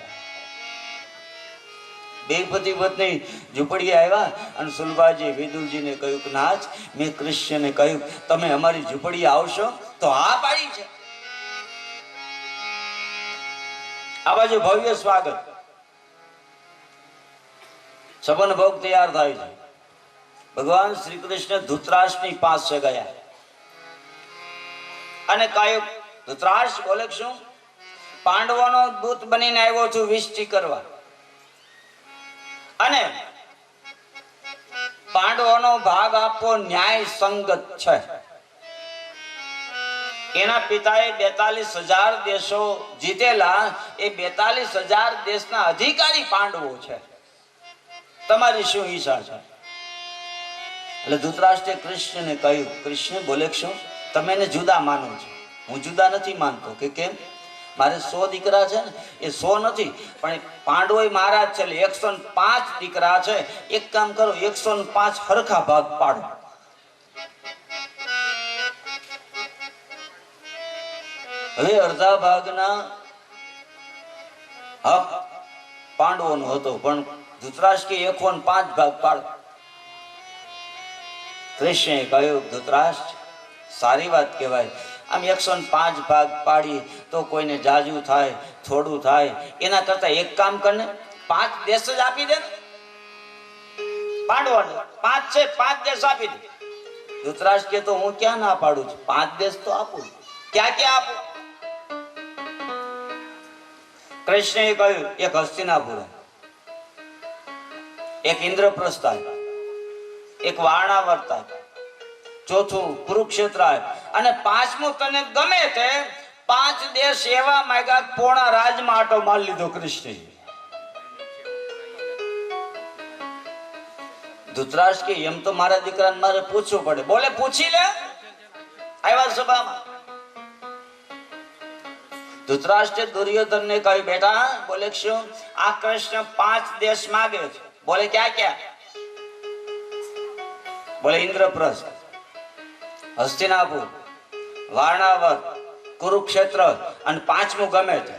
બે પતિ પત્ની ઝૂંપડીએ આવ્યા અને સુલભાજી વિદુરજીને કહ્યું કે નાથ, મેં કૃષ્ણને કહ્યું તમે અમારી ઝૂંપડીએ આવશો? તો હા પાડી છે. આ બાજુ ભવ્ય સ્વાગત, છપન ભોગ તૈયાર થાય છે. ભગવાન શ્રી કૃષ્ણ ધૃતરાષ્ટ્રની પાસે ગયા અને કહ્યું, ધૃતરાષ્ટ્ર બોલે શું? પાંડવોનો દૂત બનીને આવ્યો છું વિષ્ટિ કરવા, અને પાંડવોનો ભાગ આપવો ન્યાય સંગત છે. એના પિતાએ 42,000 દેશો જીતેલા, એ 42,000 દેશના અધિકારી પાંડવો છે. તમારી શું ઈચ્છા છે? એટલે ધૃતરાષ્ટ્રે કૃષ્ણને કહ્યું, કૃષ્ણ બોલે શું તમે એને જુદા માનો છો? હું જુદા નથી માનતો. કે કેમ? મારે 100 દીકરા છે ને, એ 100 નથી, પણ પાંડવો મારા જ છે, 105 દીકરા છે. એક કામ કરો, 105 હરખા ભાગ પાડો. હવે અડધા ભાગના હક પાંડવોનો હતો, પણ ધૃતરાષ્ટ્ર 105 ભાગ પાડો. કૃષ્ણે કહ્યું, ધૃતરાષ્ટ્ર સારી વાત કહેવાય. આમ 105 ભાગ પાડી તો કોઈને જાજુ થાય, થોડું થાય, એના કરતા એક કામ કરને 5 દેશ જ આપી દે. પાંડવોને 5 છે, 5 દેશ આપી દે. ધૃતરાષ્ટ્ર કે તો હું ક્યાં ના પાડું છું, 5 દેશ તો આપું. ક્યાં ક્યાં આપું? કૃષ્ણએ કહ્યું, એક હસ્તિનાપુર, એક ઇન્દ્રપ્રસ્થ, એક વારણાવર્ત, ચોથું કુરુક્ષેત્ર, અને 5મું તને ગમે તે 5 દેશ એવા માંગ્યા, પોણા રાજમાં આટો મારી લીધો કૃષ્ણ. ધૃતરાષ્ટ્ર કે એમ તો મારા દીકરાને મારે પૂછવું પડે. બોલે પૂછી લે. આવ્યા સભામાં ધૃતરાષ્ટ્રે દુર્યોધનને કહ્યું, બેટા બોલે શું? આ કૃષ્ણ 5 દેશ માગે છે. બોલે ક્યાં ક્યાં? બોલે ઇન્દ્રપ્રસ્થ, હસ્તિનાપુર, વારણાવત, કુરુક્ષેત્ર, અને 5મું ગમે છે.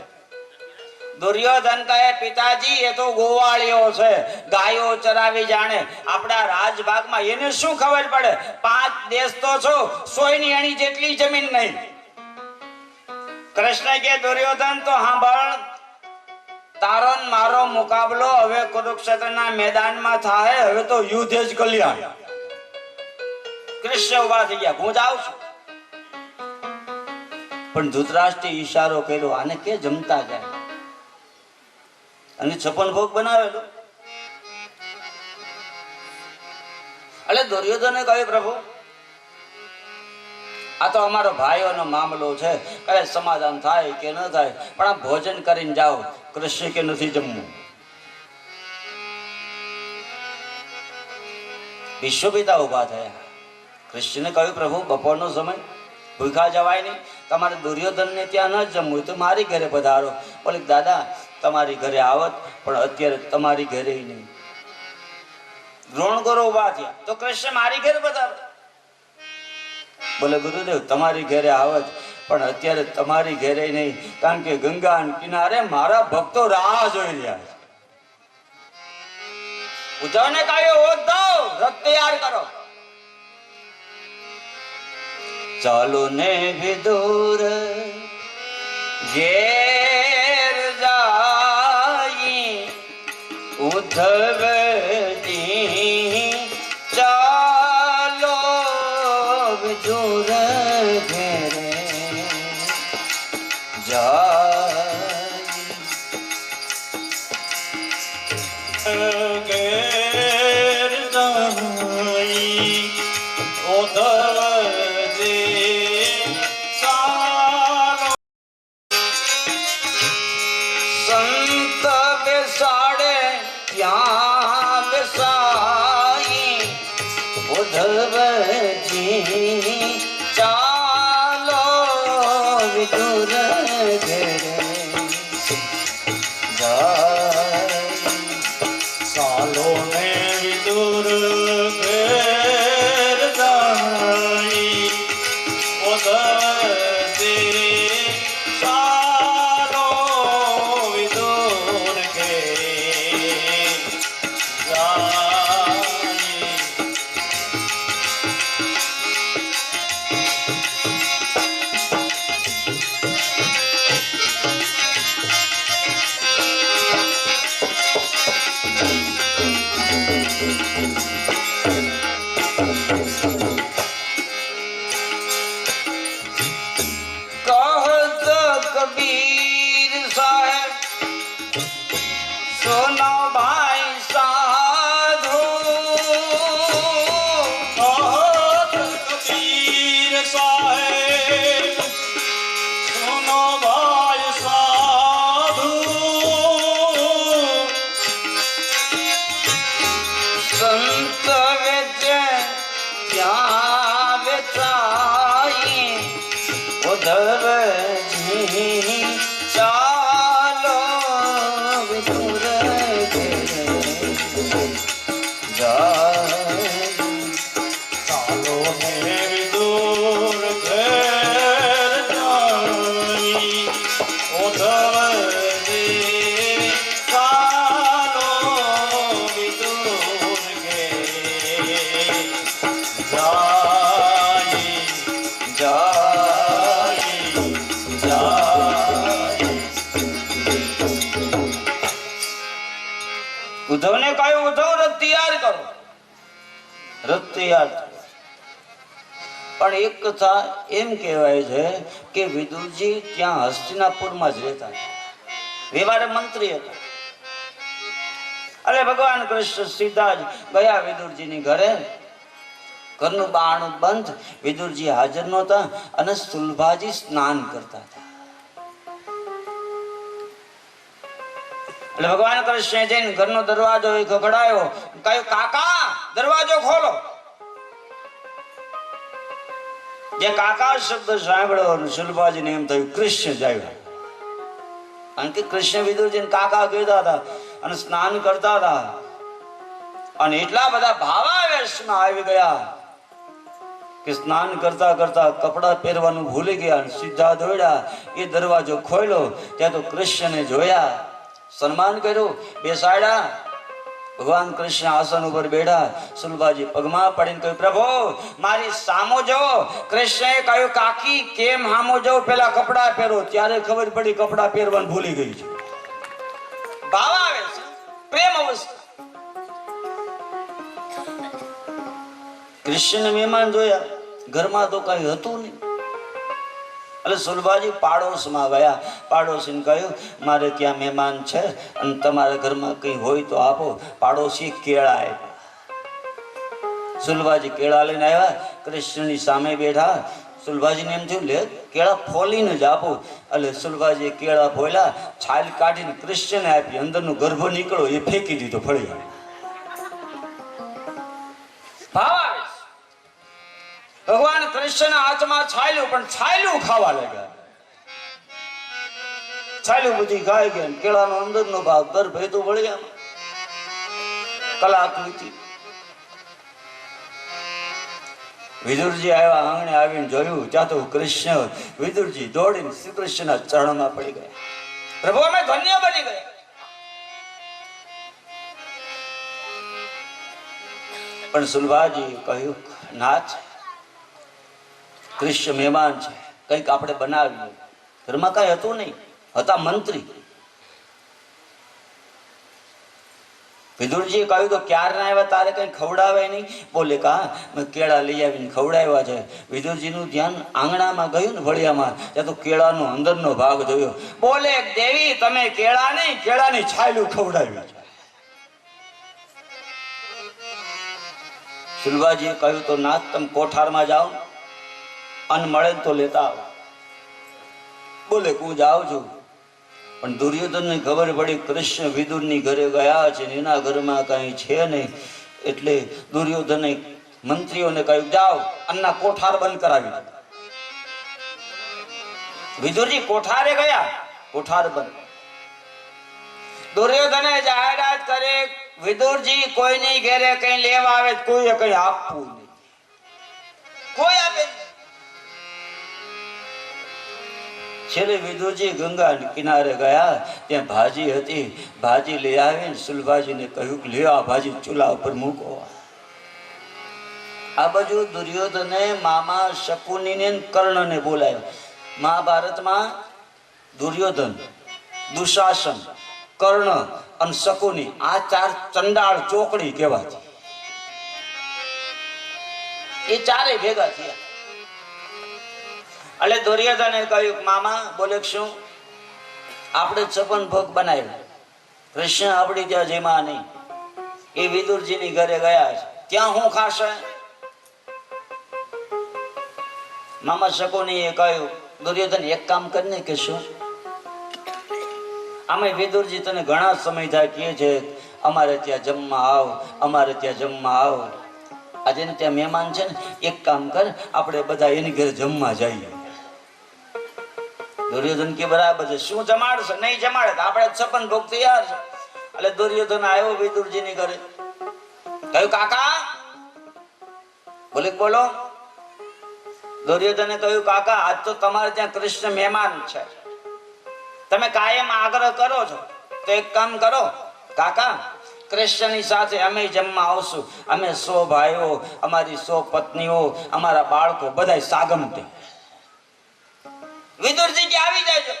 દુર્યોધન કહે, પિતાજી એ તો ગોવાળીઓ છે, ગાયો ચરાવી જાણે, આપણા રાજભાગમાં એને શું ખબર પડે? 5 દેશ તો છો, 100 એણી જેટલી જમીન નહીં. કૃષ્ણ કે દુર્યોધન તો સાંભળ, તારો ને મારો મુકાબલો હવે કુરુક્ષેત્રના મેદાનમાં થાય. હવે તો યુદ્ધ જ કલ્યાણ. કૃષ્ણ ઉભા થઈ ગયા, હું જાઉં છું. પણ ધૃતરાષ્ટ્રે ઈશારો કર્યો, આને કે જમતા જાય, અને 56 ભોગ બનાવેલો. એટલે દુર્યોધને કહ્યું, પ્રભુ આ તો અમારો ભાઈઓનો મામલો છે, કદાચ સમાધાન થાય કે ન થાય, પણ આ ભોજન કરીને જાઓ. કૃષ્ણ કે નથી જમવું. વિશ્વપિતા ઉભા થયા. કૃષ્ણને કહ્યું, પ્રભુ બપોરનો સમય, ભૂખા જવાય નહીં, તમારે દુર્યોધનને ત્યાં ન જમવું હોય તો મારી ઘરે પધારો. બોલે દાદા તમારી ઘરે આવત, પણ અત્યારે તમારી ઘરે નહીં. દ્રોણગોરો ઉભા થયા તો કૃષ્ણ મારી ઘરે પધારો. બોલે ગુરુદેવ તમારી ઘરે આવત, પણ અત્યારે તમારી ઘરે નહીં, કારણ કે ગંગા કિનારે મારા ભક્તો રાહ જોઈ રહ્યા છે. ઉદ્ધવને કહ્યું, ઉદ્ધવ રથ તૈયાર કરો. ચાલો ને વિદુર ઘેર જાઈ, ઉદ્ધવજી ચાલો વિદુર ઘેરે જાઈ. ઘેર જાઉં ઉદ્ધવજી ચાલો સંત બેસાડે ત્યાં બેસાઈ ઉદ્ધવજી ચાલો વિદુર ઘેરે ચાલો ને વિદુર ઘેર જાય ઉદ્ધવજી ચાલો વિદુર ઘેર જાય કહત કબીર સાહેબ સોનો ભાઈ સાધુ કહત કબીર સાહેબ સુનો ભાઈ સાધુ સંત વેચે ત્યાં વેચાઈ ઉદ્ધવજી ચાલો વિદુર ઘેરે જાય ચાલો ને વિદુર ઘેર જાય ઉદ્ધવજી ચાલો વિદુર ઘેર જાય જાય જાય ઉદ્ધવને કહ્યું ઉદ્ધવ રથ તૈયાર કરો રથ તૈયાર થયો. પણ એક કથા એમ કહેવાય છે કે વિદુરજી ત્યાં હસ્તિનાપુરમાં જ રહેતા હતા. વ્યવહારે મંત્રી હતા. એટલે ભગવાન કૃષ્ણ સીધા જ ગયા વિદુરજીની ઘરે. ઘરનું બારણું બંધ, વિદુરજી હાજર નહોતા અને સુલભાજી સ્નાન કરતા હતા. એટલે ભગવાન કૃષ્ણે જઈને ઘરનો દરવાજો ખખડાયો, કહ્યું કાકા દરવાજો ખોલો. જે કાકા શબ્દ સાંભળ્યો અને સુલભાજીને એમ થયું કૃષ્ણ જ આવ્યા. કારણ કે કૃષ્ણ વિદુરજીને કાકા કહેતા હતા અને સ્નાન કરતા હતા અને એટલા બધા ભાવાવેશમાં આવી ગયા કે સ્નાન કરતા કરતા કપડા પહેરવાનું ભૂલી ગયા અને સીધા દોડ્યા. એ દરવાજો ખોલ્યો ત્યાં તો કૃષ્ણને જોયા, સન્માન કર્યું, બેસાડ્યા. ભગવાન કૃષ્ણ આસન ઉપર બેઠા. સુલભાજી પગમાં પડીને કહ્યું પ્રભુ મારી સામો જો. કૃષ્ણએ કહ્યું કાકી કેમ સામો જો, પેલા કપડા પહેરો. ત્યારે ખબર પડી કપડા પહેરવાનું ભૂલી ગઈ છે. ભાવ આવે છે, પ્રેમ અવસ્થા. કૃષ્ણ મહેમાન જોયા, ઘરમાં તો કઈ હતું નહીં. એટલે સુલભાજી પાડોશમાં ગયા. પાડોશીને કહ્યું મારે ત્યાં મહેમાન છે અને તમારા ઘરમાં કંઈ હોય તો આપો. પાડોશી કેળા આપ્યા. સુલભાજી કેળા લઈને આવ્યા, કૃષ્ણની સામે બેઠા. સુલભાજીને એમ થયું લે કેળા ફોલીને જ આપો. એટલે સુલભાજીએ કેળા ફોલ્યા, છાલ કાઢીને કૃષ્ણને આપી. અંદરનો ગર્ભ નીકળ્યો એ ફેંકી દીધો ફળી. ભાવ આવે છે. ભગવાન કૃષ્ણના હાથમાં છાયલું, પણ છાયલું ખાવા લાગ્યા. છાયલું બધી ખાઈ ગયા. કેળાનો અંદરનો ભાગ ગર્ભ એ તો વળ્યા. કલાક વીતી. વિદુરજી આવ્યા, આંગણે આવીને જોયું ત્યાં તો કૃષ્ણ. વિદુરજી દોડીને શ્રી કૃષ્ણના ચરણમાં પડી ગયા. પ્રભુ અમે ધન્ય બની ગયા. પણ સુલભાજી કહ્યું નાથ કૃષ્ણ મહેમાન છે, કંઈક આપણે બનાવીએ. ઘરમાં કઈ હતું નહીં, હતા મંત્રી. વિદુરજીએ કહ્યું તો ક્યારના આવ્યા, તારે કઈ ખવડાવે નહીં? બોલે કા મેં કેળા લઈ આવીને ખવડાવ્યા છે. વિદુરજીનું ધ્યાન આંગણામાં ગયું ને વળિયામાં, ત્યાં તો કેળાનો અંદરનો ભાગ જોયો. બોલે દેવી તમે કેળા નહીં, કેળાની છાયલું ખવડાવ્યું છે. સુલભાજીએ કહ્યું તો નાથ તમે કોઠારમાં જાઓ, અન્ન મળે ને તો લેતા આવો. બોલે હું જાઉં છું. પણ દુર્યોધનને ખબર પડી કૃષ્ણ વિદુરની ઘરે ગયા છે ને એના ઘરમાં કઈ છે નહીં. એટલે દુર્યોધને મંત્રીઓને કહ્યું જાઓ અન્નના કોઠાર બંધ કરાવી દો. વિદુરજી કોઠારે ગયા, કોઠાર બંધ. દુર્યોધને જાહેરાત કરે વિદુરજી કોઈની ઘરે કઈ લેવા આવે કોઈએ કઈ આપવું નહીં, કોઈ આપે નહીં. છેલ્લે વિદુરજી ગંગા કિનારે ગયા, ત્યાં ભાજી હતી, ભાજી લઈ આવીને સુલભાજીને કહ્યું કે લ્યો આ ભાજી ચૂલા ઉપર મૂકો. આ બાજુ દુર્યોધને મામા શકુનીને કર્ણને બોલાવ્યા. મહાભારતમાં દુર્યોધન, દુશાસન, કર્ણ અને શકુની આ ચાર ચંડાળ ચોકડી કહેવાતી. એ ચારે ભેગા થયા. એટલે દુર્યોધને કહ્યું મામા બોલે શું આપણે છપન ભોગ બનાવ્યો, કૃષ્ણ આપણી ત્યાં જેમાં નહીં. એ વિદુરજીની ઘરે ગયા છે, ત્યાં હું ખાશે? મામા શકુનીએ કહ્યું દુર્યોધન એક કામ કરીને કે શું આમે વિદુરજી તને ઘણા સમય થાય કહે છે અમારે ત્યાં જમવા આવ, અમારે ત્યાં જમવા આવ. આજે ને ત્યાં મહેમાન છે ને, એક કામ કર આપણે બધા એની ઘરે જમવા જઈએ. દુર્યોધન કે બરાબર છે, શું જમાડશે? નહીં જમાડે તો આપણે છપ્પન ભોગ તૈયાર છે. એટલે દુર્યોધન આવ્યો વિદુરજીની ઘરે, કહ્યું કાકા. બોલે બોલો. દુર્યોધને કહ્યું કાકા આજ તો તમારે ત્યાં કૃષ્ણ મહેમાન છે, તમે કાયમ આગ્રહ કરો છો તો એક કામ કરો કાકા, કૃષ્ણની સાથે અમે જમવા આવશું. અમે 100 ભાઈઓ, અમારી 100 પત્નીઓ, અમારા બાળકો બધા સાગમતે. વિદુરજી કે આવી જાય.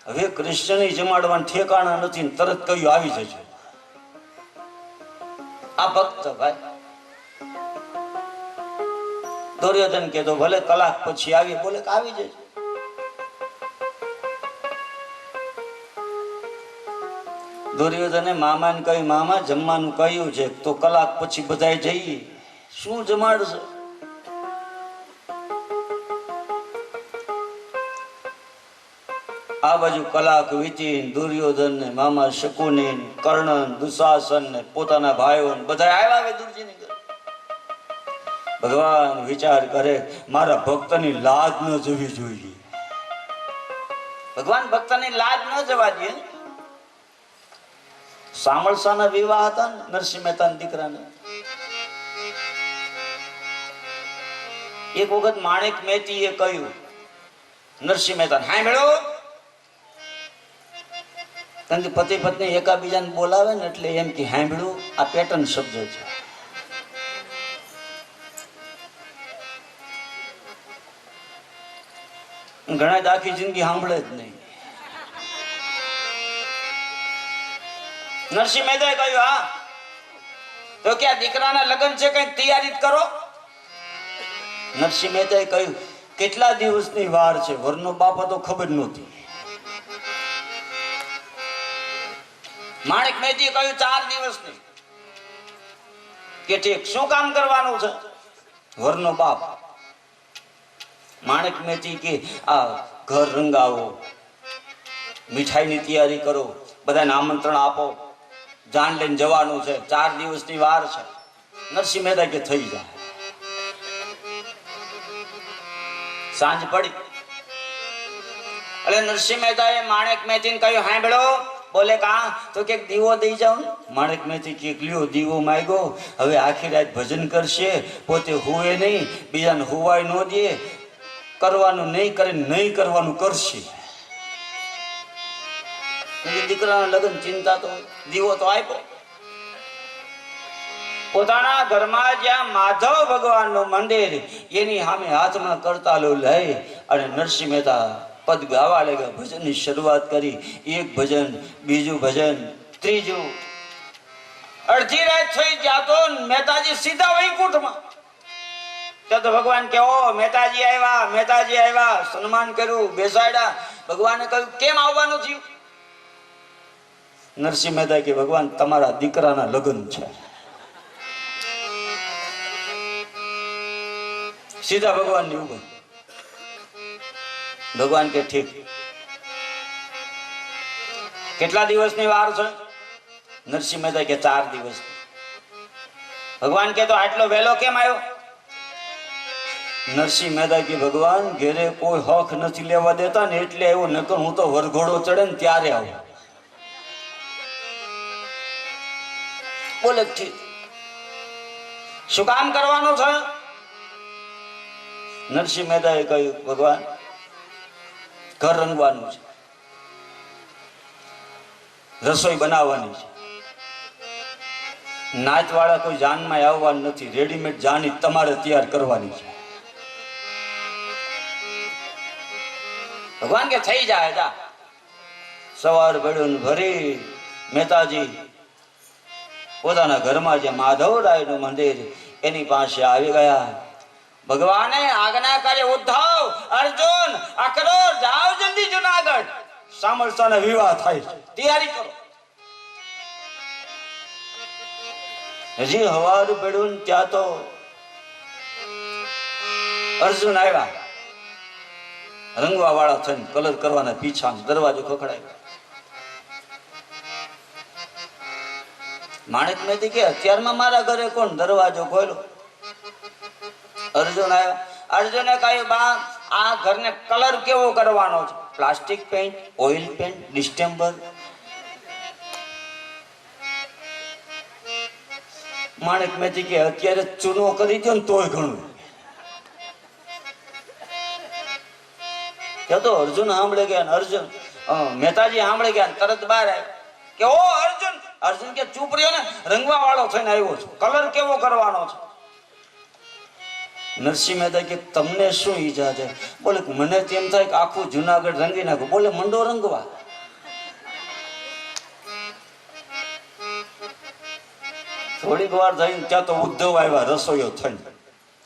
હવે કૃષ્ણની જમાડવાનું ઠેકાણા નથી, તરત કહ્યું આવી જજો. આ ભક્ત ભાઈ. દુર્યોધન કે તો ભલે કલાક પછી આવી. બોલે કે આવી જજો. દુર્યોધને મામાને કહ્યું મામા જમવાનું કહ્યું છે તો કલાક પછી બધાય જઈએ, શું જમાડશે? આ બાજુ કલાક વીતી. દુર્યોધન ને મામા શકુની, કર્ણ, દુશાસન ને પોતાના ભાઈઓ બધા આવ્યા વિદુરજીની ઘરે. ભગવાન વિચાર કરે મારા ભક્તની લાજ ન જવી જોઈએ. ભગવાન ભક્તની લાજ ન જવા દે. સામળસાના વિવાહ હતા ને નરસિંહ મહેતાના દીકરાને. એક વખત માણેક મહેતીએ કહ્યું નરસિંહ મહેતાને, હા મેળો કારણ કે પતિ પત્ની એકાબીજાને બોલાવે ને એટલે એમ કે હાંભળું. આ પેટર્ન શબ્દ છે. ઘણા આખી જિંદગી સાંભળે જ નહીં. નરસિંહ મહેતાએ કહ્યું હા તો કે આ દીકરાના લગ્ન છે, કઈક તૈયારી કરો. નરસિંહ મહેતાએ કહ્યું કેટલા દિવસની વાર છે? વરનો બાપ તો ખબર નહોતી. માણેક મહેતીએ કહ્યું 4 દિવસની. કે ઠીક, શું કામ કરવાનું છે? વરનો બાપ. માણેક મહેતી કે આ ઘર રંગાવો, મીઠાઈની તૈયારી કરો, બધાને આમંત્રણ આપો, જાન લઈને જવાનું છે, 4 દિવસની વાર છે. નરસિંહ મહેતા કે થઈ જાય. સાંજ પડી એટલે નરસિંહ મહેતાએ માણેક મહેતીને કહ્યું હાંભળો. બોલે કા તો કે દીવો દઈ જાવ. માણેક મહેતી કે લ્યો દીવો માંગ્યો. હવે આખી રાત ભજન કરશે, પોતે હુવે નહીં, બીજાને હુવાય ન દે, કરવાનું નહીં કરે, નહીં કરવાનું કરશે. દીકરાના લગ્ન ચિંતા તો દીવો તો આપ્યો. પોતાના ઘરમાં જ્યાં માધવ ભગવાનનું મંદિર એની સામે હાથમાં કરતાલો લઈ અને નરસિંહ મહેતા પદ ગાવા લાગ્યા. ભજનની શરૂઆત કરી. એક ભજન, બીજું ભજન, ત્રીજું. અડધી રાત થઈ ત્યાં તો મહેતાજી સીધા વૈકુંઠમાં. ત્યાં તો ભગવાન કે ઓ મહેતાજી આવ્યા, મહેતાજી આવ્યા. સન્માન કર્યું, બેસાડ્યા. ભગવાને કહ્યું કેમ આવવાનું થયું? નરસિંહ મહેતા કે ભગવાન તમારા દીકરાના લગ્ન છે. સીધા ભગવાનની ઉપર. ભગવાન કે ઠીક, કેટલા દિવસની વાર છે? નરસિંહ મહેતા કે 4 દિવસ. ભગવાન કે તો આટલો વહેલો કેમ આવ્યો? નરસિંહ મહેતા કે ભગવાન ઘેરે કોઈ હક નથી લેવા દેતા ને એટલે આવ્યો, નકર હું તો વરઘોડો ચડે ને ત્યારે આવું. બોલે ઠીક, શું કામ કરવાનું છે? નરસિંહ મહેતાએ કહ્યું ભગવાન ઘર રંગવાનું છે, રસોઈ બનાવવાની છે, નાચવાળા કોઈ જાનમાં આવવાનું નથી, રેડીમેડ જાની તમારે તૈયાર કરવાની છે. ભગવાન કે થઈ જાય જા. સવાર પડ્યું ભરી મહેતાજી પોતાના ઘરમાં જે માધવરાયનું મંદિર એની પાસે આવી ગયા. ભગવાને આજ્ઞા કરી, ઉદ્ધવ અર્જુન અકરોર જાઓ જલ્દી જુનાગઢ, સામરસાના વિવાહ થાય છે, તૈયારી કરો. હજી હવાર પડ્યું ત્યાં તો અર્જુન આવ્યા, રંગવા વાળા થઈને કલર કરવાના પીછા, દરવાજો ખખડાયો. માણેક મહેતી કે અત્યારમાં મારા ઘરે કોણ દરવાજો ખોલ્યો? અર્જુન આવ્યો. અર્જુને કહ્યું બા આ ઘરને કલર કેવો કરવાનો છે? Plastic paint, oil paint, distemper. માણેક મહેતી કે અત્યારે ચૂનો કરી દો ને તોય ઘણું. તો અર્જુન સાંભળે ગયા, અર્જુન મહેતાજી સાંભળે ગયા, તરત બહાર આવ્યા કે ઓ અર્જુન. અર્જુન કે ચૂપ રહ્યો ને, રંગવા વાળો થઈને આવ્યો છું, કલર કેવો કરવાનો છે? નરસિંહ મહેતા કે તમને શું ઈચ્છા છે? બોલે મને તેમ થાય કે આખું જુનાગઢ રંગી નાખું. બોલે મંડો રંગવા. થોડીક વાર થઈને ત્યાં તો ઉદ્ધવ આવ્યા, રસોઈયો થઈને,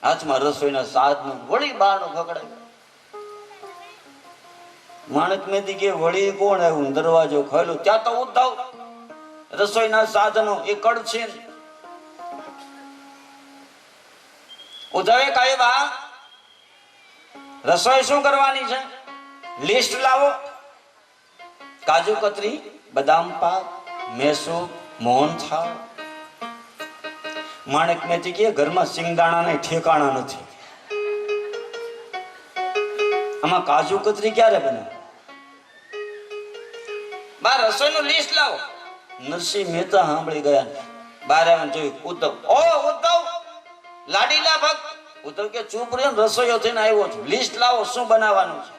હાથમાં રસોઈના સાધન, વળી બહારનો ખકડાય. માણેક મહેતી કે વળી કોણ આવ્યું? દરવાજો ખોલ્યો ત્યાં તો ઉદ્ધવ, રસોઈના સાધનો, એ કડછે. ઉદ્ધવે કહ્યું બા રસોઈ શું કરવાની છે? લિસ્ટ લાવો. કાજુ કતરી, બદામ પાક, મેસૂર, મોહનથાળ. માણેક મહેતી કે ઘરમાં સિંગદાણા ઠેકાણા નથી, આમાં કાજુ કતરી ક્યારે બને? બા રસોઈનું લિસ્ટ લાવો. નરસિંહ મહેતા સાંભળી ગયા, બાર આવીને જોયું ઉદ્ધવ. ઓ ઉદ્ધવ, લાડીલા ભક્ત. ઉદ્ધવ કે ચૂપ રહ્યો, રસોઈયો થઈને આવ્યો છું, લિસ્ટ લાવો, શું બનાવવાનું છે?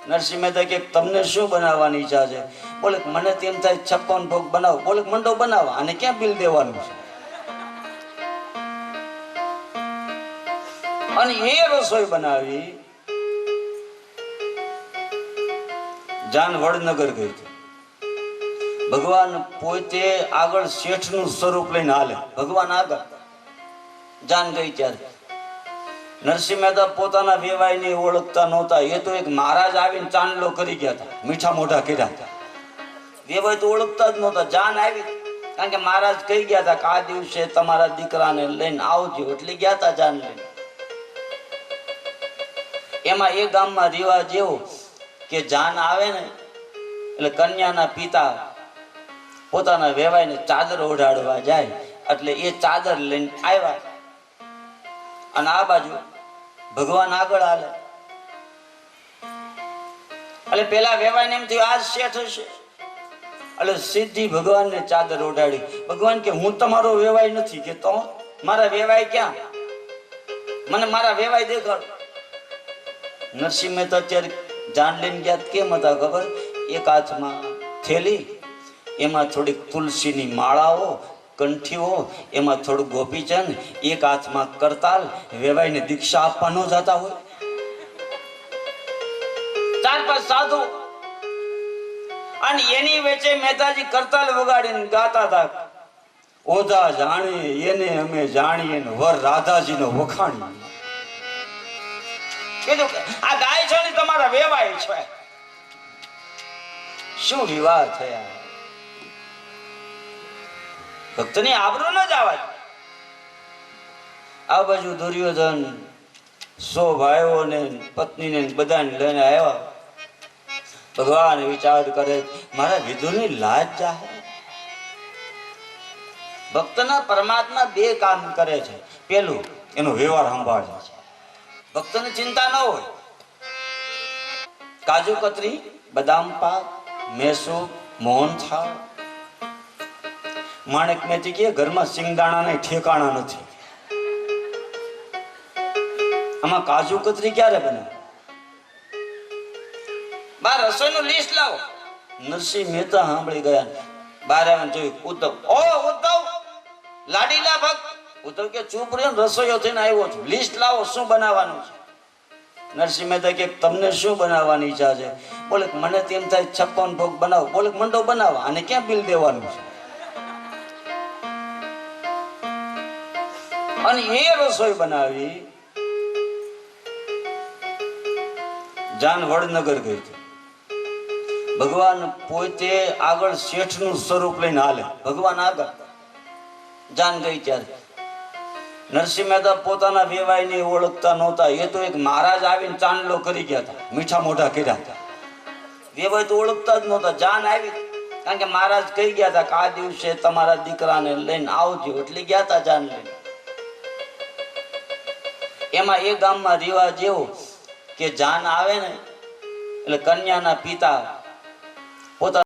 નરસિંહ મહેતા કે તમને શું બનાવવાની ઈચ્છા છે? બોલે મને તેમ થાય 56 ભોગ બનાવો. બોલે મંડો બનાવો, આને ક્યાં બિલ દેવાનું છે? અને એ રસોઈ બનાવી જાન વડનગર ગઈ હતી. ભગવાન પોતે આગળ શેઠનું સ્વરૂપ લઈને હાલે, ભગવાન આગળ. જાન ગઈ ત્યારે નરસિંહ મહેતા પોતાના વેવાઈને ઓળખતા નહોતા. એ તો એક મહારાજ આવીને ચાંદલો કરી ગયા હતા, મીઠા મોઢા કર્યા હતા. વેવાઈ તો ઓળખતા જ નહોતા. જાન આવી, કારણ કે મહારાજ કહી ગયા હતા કે આ દિવસે તમારા દીકરાને લઈને આવજો, એટલે ગયા હતા જાન લઈને. એમાં એ ગામમાં રિવાજ એવો કે જાન આવે ને એટલે કન્યાના પિતા પોતાના વેવાઈને ચાદર ઓઢાડવા જાય, એટલે એ ચાદર લઈને આવ્યા અને આ બાજુ ભગવાન આગળ હાલે. એટલે પેલા વેવાઈને એમ થયું આજ શેઠ હશે, એટલે સીધી ભગવાનને ચાદર ઓઢાડી. ભગવાન કે હું તમારો વેવાઈ નથી. કે તો મારા વેવાઈ ક્યાં? મને મારા વેવાઈ દેખાડ. નરસિંહ મહેતા અત્યારે જાન લઈને ગયા કેમ હતા ખબર? એક હાથમાં થેલી, એમાં થોડીક તુલસીની માળાઓ, કંઠીઓ, એમાં થોડું ગોપીચંદ, એક હાથમાં કરતાલ. વેવાઈને દીક્ષા આપવા ન જતા હોય, 4-5 સાધુ. અને એની વચ્ચે મહેતાજી કરતાલ વગાડીને ગાતા હતા, ઓધા જાણીએ એને અમે જાણીએ ને વર રાધાજીનો વખાણીએ. કીધું આ ગાય છે ને તમારા વેવાય છે. શું વિવાહ થયા! ભક્તની આબરૂ ન જવા. આ બાજુ દુર્યોધન 100 ભાઈઓને પત્નીને બધાને લઈને આવ્યા. ભગવાન વિચાર કરે મારા વિદુરની લાજ જાહે. ભક્તના પરમાત્મા બે કામ કરે છે. પેલું એનો વ્યવહાર સંભાળે છે. ભક્તને ચિંતા ન હોય. કાજુ કતરી, બદામ પાક, મેસૂબ, મોહનથાળ. માણેક મેથી કે ઘરમાં સિંગદાણા ને ઠેકાણા નથી. આમાં કાજુ કતરી ક્યારે બને? બાર રસોઈનું લિસ્ટ લાવો. નરસિંહ મહેતા સાંભળી ગયા. બાર આવીને જોયું ઉદ્ધવ. ઓ ઉદ્ધવ, લાડીલા ભક્ત. ઉદ્ધવ કે ચૂપ રહ્યો, રસોઈયો થઈને આવ્યો છું, લિસ્ટ લાવો શું બનાવવાનું છે. નરસિંહ મહેતા કે તમને શું બનાવવાની ઈચ્છા છે? બોલે મને તેમ થાય 56 ભોગ બનાવો. બોલે મંડો બનાવો, આને ક્યાં બિલ દેવાનું છે? અને એ રસોઈ બનાવી. જાન વડનગર ગઈ હતી. ભગવાન પોતે આગળ શેઠનું સ્વરૂપ લઈને હાલે. ભગવાન આગળ, જાન ગઈ ત્યારે નરસિંહ મહેતા પોતાના વેવાઈને ઓળખતા નહોતા. એ તો એક મહારાજ આવીને ચાંદલો કરી ગયા હતા, મીઠા મોઢા કર્યા હતા. વેવાઈ તો ઓળખતા જ નહોતા. જાન આવી, કારણ કે મહારાજ કહી ગયા હતા કે આ દિવસે તમારા દીકરાને લઈને આવજો, એટલે ગયા હતા જાન લઈને. એમાં એ ગામમાં રિવાજ એવો કે જાન આવે ને એટલે કન્યાના પિતા